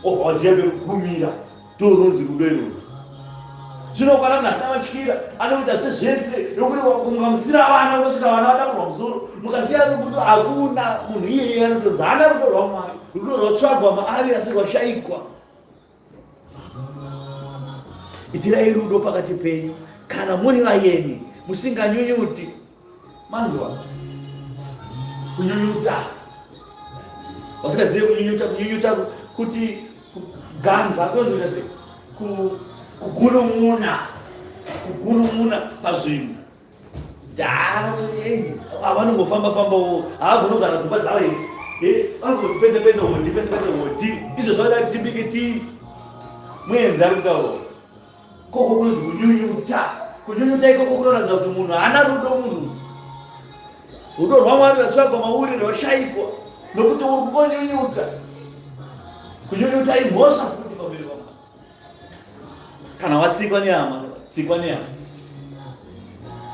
obva waziva pekugumira, ndoronzi rudo iroro. Zvino kana nhasi amatyira anoita sezvese nokuti mukamusira vana unosvika vana vada kurwa musoro, mukaziva kuti hakuna munhu iyeye anotonzi haana rudo rwaMwari, rudo rwatsvagwa maari asi rwashayikwa. Itirai rudo pakati penyu kana muri vayeni, musinganyunyuti. Manzwa kunyunyuta, wasikazive kunyunyuta kuti kuganza kwezvona sei, kugunun'una pazvinhu. Avanongofamba-fambawo, havanogara dzimba dzavo here, vanongoti pese hoti, izvo zvavada kuti tibike tii mwenzi ari kutaura. Koko kunonzi kunyunyuta. Kunyunyuta ikoko kunoratidza kuti munhu haana rudo. Munhu rudo rwaMwari rwatsvagwa mauri rwashayikwa, nokuti uri kungonyunyuta. Kunyunyuta imhosva futi pamberi paMwari. Kana watsikwa nehama, tsikwa nehama,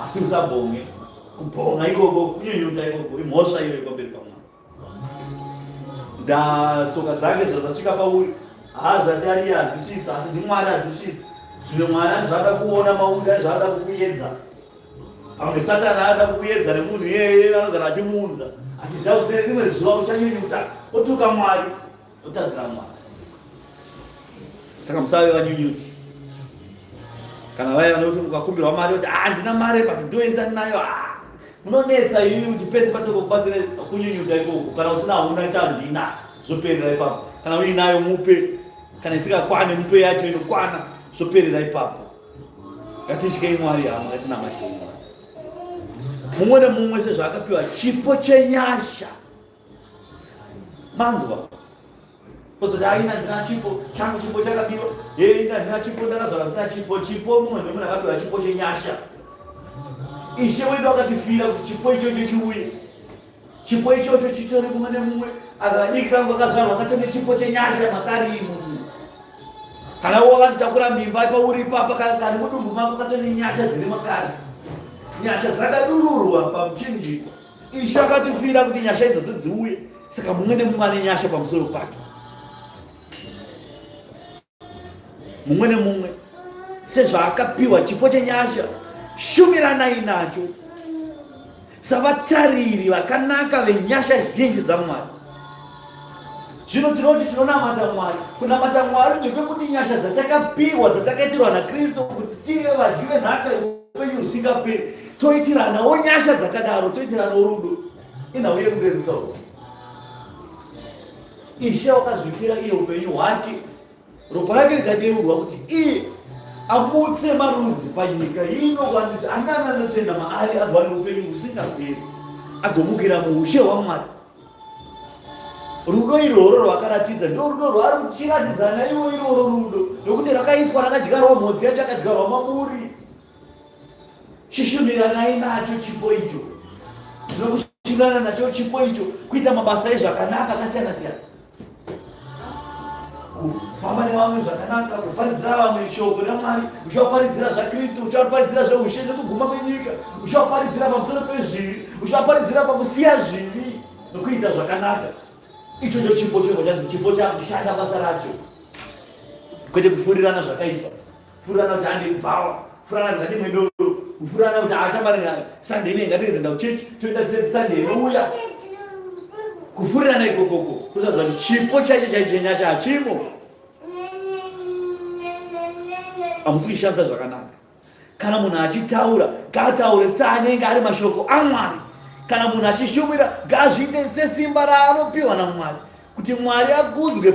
asi usabhonge. Kubhonga ikoko, kunyunyuta ikoko, imhosva iyoyo pamberi paMwari. Tsoka dzake zvadzasvika pauri haazati ari hadzisvitsa, asi ndiMwari hadzisvitsa. Zvimwe Mwari anozvada kuona mauri, anozvada kukuedza. Pamwe Satani anoda kukuedza nemunhu iyeye anogara achimuudza, achiziva kuti rimwe zuva uchanyunyuta, otuka Mwari, otadzira Mwari. Saka musave vanyunyuti. Kana vaya vanokuti mukakumbirwa mari kuti handina mari but ndoisa nayo, munonetsa imi kuti pese patokubatsire kunyunyuta ikoko. Kana usina hauna ita handina, zvoperera ipapo. Kana uinayo mupe, kana isikakwane mupe yacho inokwana, zvoperera ipapo. Ngatityei Mwari hama, ngatinamate Mwari. Mumwe nemumwe sezvaakapiwa chipo chenyasha. Manzwa kuzoti aina ndina chipo changu, chipo chakapiwa, ina ndina chipo ndakazvara sina chipo. Chipo mumwe nemunhu akapiwa chipo chenyasha. Ishe wedu akatifira kuti chipo ichocho chiuye. Chipo ichocho chitori mumwe nemumwe. Akadiki kangu akazvarwa akatone chipo chenyasha makari munhu. Kana wakatitakura mimba pauri papa, kana mudumbu mako katone nyasha dziri makari. Nyasha dzakadururwa pamuchinjikwa. Ishe akatifira kuti nyasha idzodzo dziuye. Saka mumwe nemumwe ane nyasha pamusoro pake. Mumwe nemumwe sezvaakapiwa chipo chenyasha, shumiranai nacho savatariri vakanaka venyasha zhinji dzaMwari. Zvino tinoti tinonamata Mwari. Kunamata Mwari ndepekuti nyasha dzatakapiwa dzatakaitirwa naKristu kuti tive vadyi venhaka upenyu husingaperi, toitiranawo nyasha dzakadaro, toitiranawo rudo. Inhauye kungerutauro Ishe wakazvipira iye upenyu hwake, ropa rake rikadeurwa kuti iye amutse marudzi panyika ino, kuti angana anotenda maari agwane upenyu husingaperi, agomukira muushe hwaMwari. Rudo iroro rwakaratidza ndo rudo rwari kuchiratidzana iwo iroro rudo, nokuti rakaiswa rakadyarwa mhodzi yacho akadyarwa mamuri. Shishumiranai nacho chipo icho, tinokushumirana nacho chipo icho, kuita mabasa ezvakanaka akasiyana siyana, kufamba nevamwe zvakanaka, kuparidzira vamwe shoko raMwari, uchavaparidzira zvaKristu, uchavaparidzira zveushe nekuguma kwenyika, uchavaparidzira pamusoro pezvivi, uchavaparidzira pakusiya zvivi nokuita zvakanaka. Ichocho chipo chanzi chipo chakushanda basa racho, kwete kufurirana zvakaipa, kufurirana kuti ande kupawa, kufurirana kuti ngati mwedoro, kufurirana kuti ashambarira Sunday ine ngatienda kuchechi toenda Sunday inouya, kufurirana ikokoko kusaza kuti chipo chaicho nyasha hachimo. Hamusi kushandisa zvakanaka. Kana munhu achitaura ngaataure seanenge ari mashoko aMwari. Kana munhu achishumira ngaazviite sesimba raanopiwa naMwari, kuti Mwari akudzwe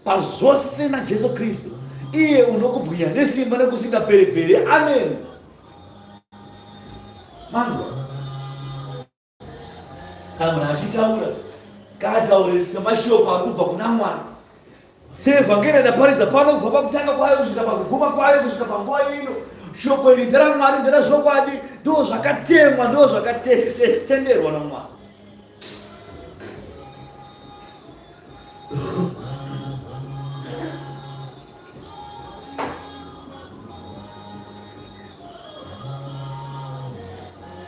pazvose naJesu Kristu, iye unokubwinya nesimba nekusingaperi-peri. Amen. Manzwa? Kana munhu achitaura ngaataure semashoko ari kubva kuna Mwari. Sevhangeri ndaparidza pano kubva pakutanga kwayo kusvika pakuguma kwayo kusvika panguva ino, shoko iri nderaMwari, nderazvokwadi, ndo zvakatemwa, ndo zvakatenderwa naMwari.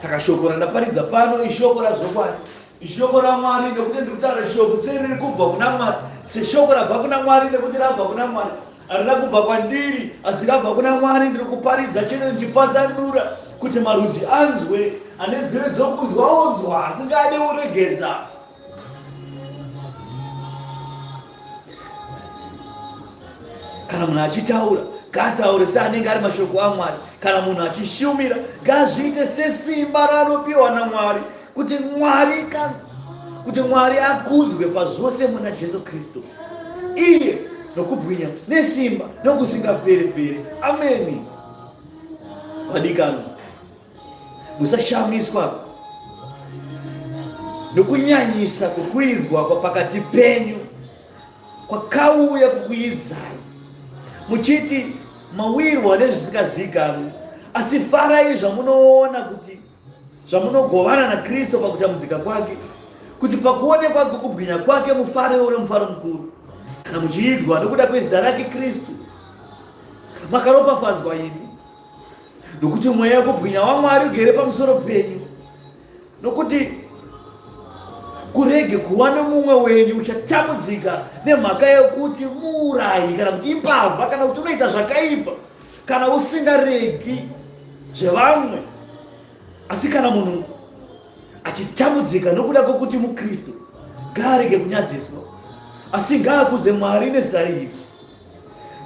Saka shoko randaparidza pano ishoko razvokwadi, ishoko raMwari, nekuti ndikutaura shoko seriri kubva kuna Mwari, seshoko rabva kuna Mwari nekuti rabva kuna Mwari. Harina kubva kwandiri asi rabva kuna Mwari. Ndiri kuparidza chene ndichipatsanura kuti marudzi anzwe, ane nzeve dzokunzwa onzwa, asingade kuregedza. Kana munhu achitaura ngaataure seanenge ari mashoko aMwari. Kana munhu achishumira ngaazviite sesimba raanopiwa naMwari, kuti Mwari akudzwe pazvose muna Jesu Kristu, iye nokubwinya nesimba nokusingaperi-peri. Ameni. Vadikani, musashamiswa nokunyanyisa kukuidzwa kwapakati penyu kwakauya kukuidzai, muchiti mawirwa nezvisingazivikanwi. Asi farai zvamunoona kuti zvamunogovana naKristu pakutambudzika kwake, kuti pakuonekwa kwokubwinya kwake mufarewo nemufaro mukuru. Kana muchiidzwa nokuda kwezita rake Kristu, makaropafadzwa imi, nokuti mweya wokubwinya waMwari ugere pamusoro penyu, nokuti kurege kuva nomumwe wenyu uchatambudzika nemhaka yekuti muurayi, kana kuti imbavha, kana kuti unoita zvakaipa, kana usingaregi zvevamwe. Asi kana munhu achitambudzika nokuda kwokuti muKristu, ngaarege kunyadziswa, asi ngaakudze Mwari nezita rake,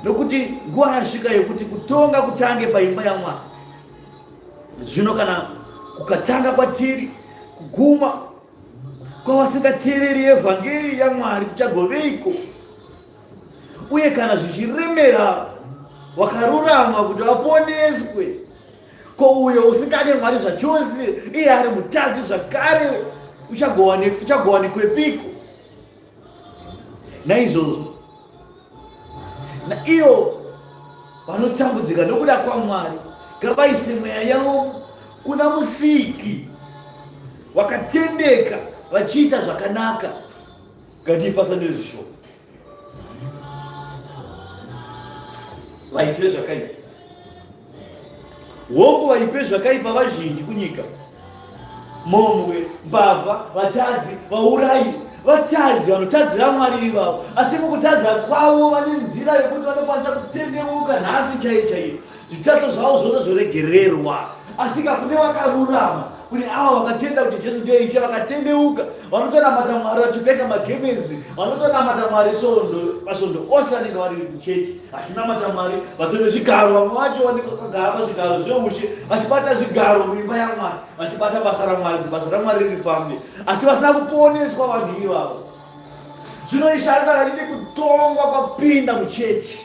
nokuti nguva yasvika yokuti kutonga kutange paimba yaMwari. Zvino kana kukatanga kwatiri kuguma kwavasingateereri evhangeri yaMwari kuchagoveiko? Uye kana zvichiremera vakarurama kuti vaponeswe, ko uyo usingade Mwari zvachose, iye ari mutadzi zvakare, uchagowanekwepiko? Naizvozvo naiyo vanotambudzika nokuda kwaMwari ngavaise mweya yavo kuna Musiki wakatendeka, vachiita zvakanaka. Ngatipasanire zvishoko, vaitire zvakaipa. Hongu vaipe zvakaipa vazhinji kunyika, momwe, mbavha, vatadzi, vaurayi, vatadzi vanotadzira Mwari ivavo. Asi mukutadza kwavo vane nzira yekuti vanokwanisa kutendeuka nhasi chaiyo chaiyo, zvitadzo zvavo zvose zvoregererwa. Asi kakune vakarurama kuti awa vakatenda kuti Jesu ndiye Ishe vakatendeuka, vanotonamata Mwari vachipfeka magemenzi, vanotonamata Mwari masondo ose anenge vari muchechi vachinamata Mwari, vatore zvigaro. Vamwe vacho vanenge vakagara pazvigaro zveushe vachibata zvigaro muimba yaMwari, vachibata basa raMwari kuti basa raMwari rifambe, asi vasina kuponeswa vanhu ivavo. Zvino Ishe akararide kutongwa kwapinda muchechi,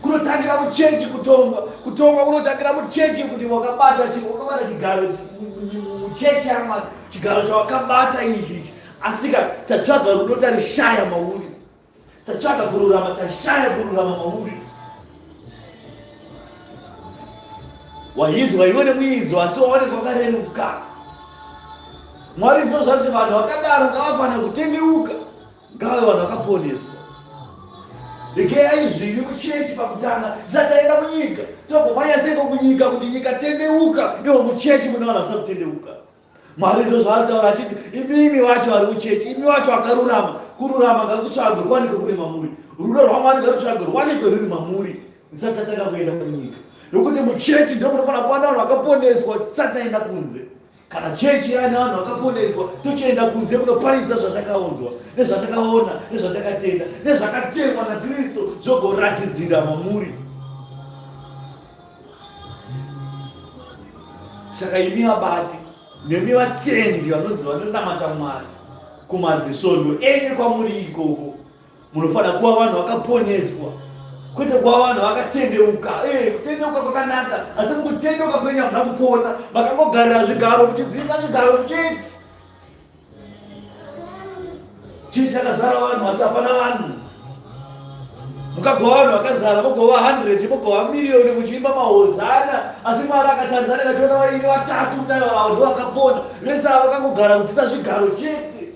kunotangira muchechi kutongwa kunotangira muchechi kuti wakabata chigaro muchechi yaMwari, chigaro chawakabata ichi. Asika tatsvaga rudo tarishaya mauri, tatsvaga kururama tashaya kururama mauri. Waidzwa iwe nemuidzwa asi waoneka wakareruka. Mwari ndozva kuti vanhu vakadaro ngavafanira kutendeuka, ngave vanhu vakaponeswa. Regai zviri muchechi pakutanga tisati taenda munyika, togomanya sei munyika kuti nyika tendeuka, iwo muchechi mune vanhu vasina kutendeuka. Mwari ndozvaari taura achiti imimi vacho vari muchechi, imi vacho vakarurama, kururama ngakutsvagwe kuwanikwe kuri mamuri, rudo rwaMwari ngarutsvagwe ruwanikwe ruri mamuri tisati tatanga kuenda munyika. Nokuti muchechi ndio munofanira kuwana vanhu vakaponeswa tisati taenda kunze. Kana chechi yana vanhu vakaponeswa tochienda kunze kunoparidza zvatakaonzwa nezvatakaona nezvatakatenda nezvakatemwa naKristu zvogoratidzira mamuri. Saka imi vabati nemi vatendi vanonzi vanonamata Mwari kumadzisondo enyu kwamuri ikoko, munofanira kuva vanhu vakaponeswa, kwete kuva vanhu vakatendeuka. Kutendeuka kwakanaka, asi mukutendeuka kwenyu hamuna kupona, makangogarira zvigaro muchidzidza zvigaro muchechi. Chechi chakazara vanhu asi hapana vanhu. Mukagova vanhu vakazara, mugova 100, mugova miriyoni muchiimba mahozana, asi Mwari akatarisa akachiona vairi vatatu ndo vakapona, vese ava vakangogara kudzidza zvigaro chete.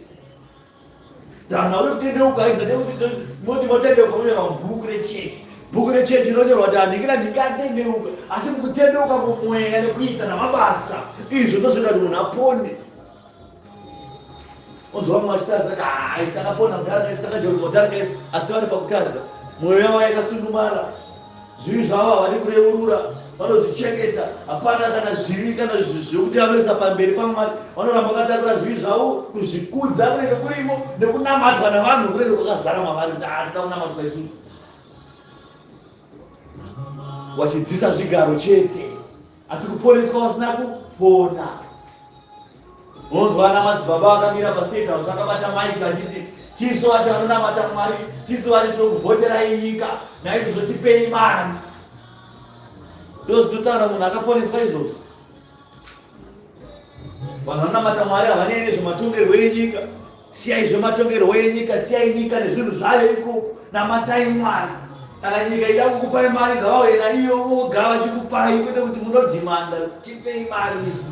Dana uri kutendeuka aizade kuti moti motendeuka munyora mubhuku rechechi. Bhuku rechechi rinonyorwa kuti handingina ndingatendeuka, asi mukutendeuka mumweya nekuita namabasa, izvo ndozvoita kuti munhu apone. Unzwa mumwe achitaridza kuti hayi takapona takajorogotakaisi, asi vari pakutaridza mwoyo yavo yakasundumara, zvivi zvavo havari kureurura, vanozvichengeta, hapana kana zvivi kana zvokuti vanoisa pamberi paMwari, vanoramba vakatakura zvivi zvavo kuzvikudza kunenge kurimo nekunamatwa navanhu kunenge kwakazara mavari kuti toda kunamatwa isusu. Wachidzisa zvigaro chete asi kuponeswa vasina kupona. Unonzwa ana madzibaba vakamira paState House vakabata maiki vachiti tisu vacho vanonamata Mwari, tisu vacho tokuvhoterai nyika, naizvozvo tipei mari. Ndozvinotaura munhu akaponeswa izvozvo. Vanhu vanonamata Mwari havanei nezvematongerwo enyika. Siyai zvematongerwo enyika, siyai nyika nezvinhu zvayo ikoko, namatai Mwari. Kana nyika ida kukupai mari ngavauye naiyo voga vachikupai, kwete kuti munodhimanda tipei mari isu.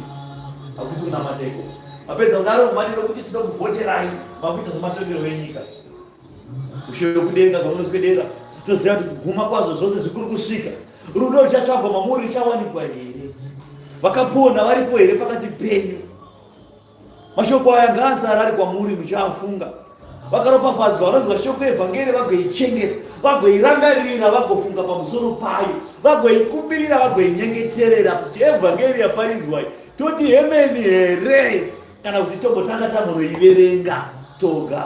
Hakusi kunamata ikoko. Mapedza kudaro Mwari nokuti tinokuvhoterai makuita zvematongerwo enyika. Ushe kudenga kwamunoswedera, toziva kuti kuguma kwazvo zvose zvikuru kusvika. Rudo ruchatsvagwa mamuri ruchawanikwa here? Vakapona varipo here pakati penyu? Mashoko aya ngaasara ari kwamuri muchiafunga. Vakaropafadzwa vanonzwa shoko evhangeri vagoichengeta, vagoirangarira, vagofunga pamusoro payo, vagoikumbirira, vagoinyengeterera kuti evhangeri yaparidzwa toti hemeni here, kana kuti tongotanga tamunoiverenga toga.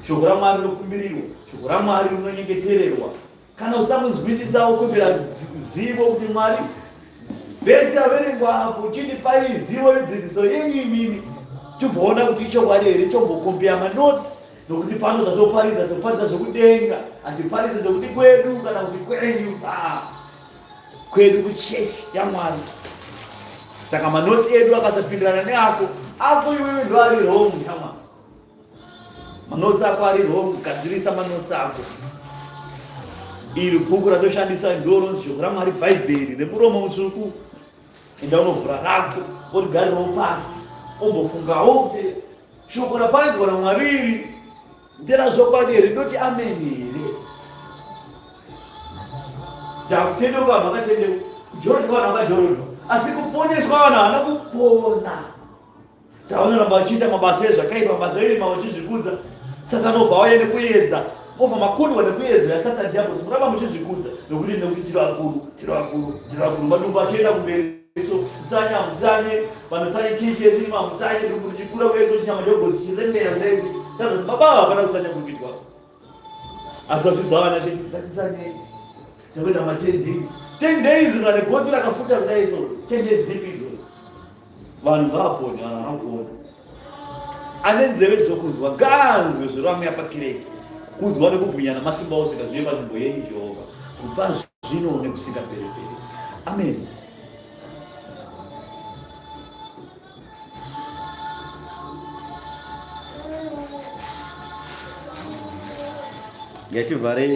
Shoko raMwari rinokumbirirwa, shoko raMwari rinonyengetererwa. Kana usina kunzwisisa wokumbira zivo kuti Mwari vese averengwa apo chindipai zivo redzidziso yenyu imimi, tomboona kuti ichokwadi here, tombokombea manotsi, nokuti pano zvatoparidza toparidza zvokudenga, hatiparidza zvokuti kwedu kana kuti kwenyu, kwedu kuchechi yaMwari. Saka manotsi edu akasapindirana neako, ako iwewe ndo ari wrong yaMwari. Manotsi ako ari wrong, gadzirisa manotsi ako. Iri bhuku ratoshandisa ndoronzi shoko raMwari Bhaibheri nemuromo mutsvuku. Enda unovhura rako, origarirawo pasi, ombofungawo kuti shoko raparidzwa naMwari iri nderazvokwadi here, ndoti ameni here. Takutendeuka vanhu vakatendeuka, kujorodzwa vanhu vakajorodzwa, asi kuponeswa vanhu havana kupona. Tavanoramba vachiita mabasa ezvakaipa, mabasa erima vachizvikudza. Saka nobva wauya nekuedza mova makuru wanakuyezo ya sata diabo simuraba muchizvikuta nokuti tirakuru madumbu achienda kubereso zanya muzanye vanotsanya chichezi mamuzanye rukuru chikura kuyezo chinyama chogo zichirembera kudaizvo taza baba hapana kutsanya kuitwa asi vachizavana chetizanyei takuenda ma 10 days 10 days ngane godzi rakafuta kudaiso 10 days zipi izvo vanhu ngavaponi vanhu vanakuona ane nzeve dzokuzwa nganzwe zvorwamwe yapakireke kuzwa nekubhunyana masimba osika zvive panzvimbo yenyu Jehovha kubva zvino nekusika perepere. Amen. Ngativhare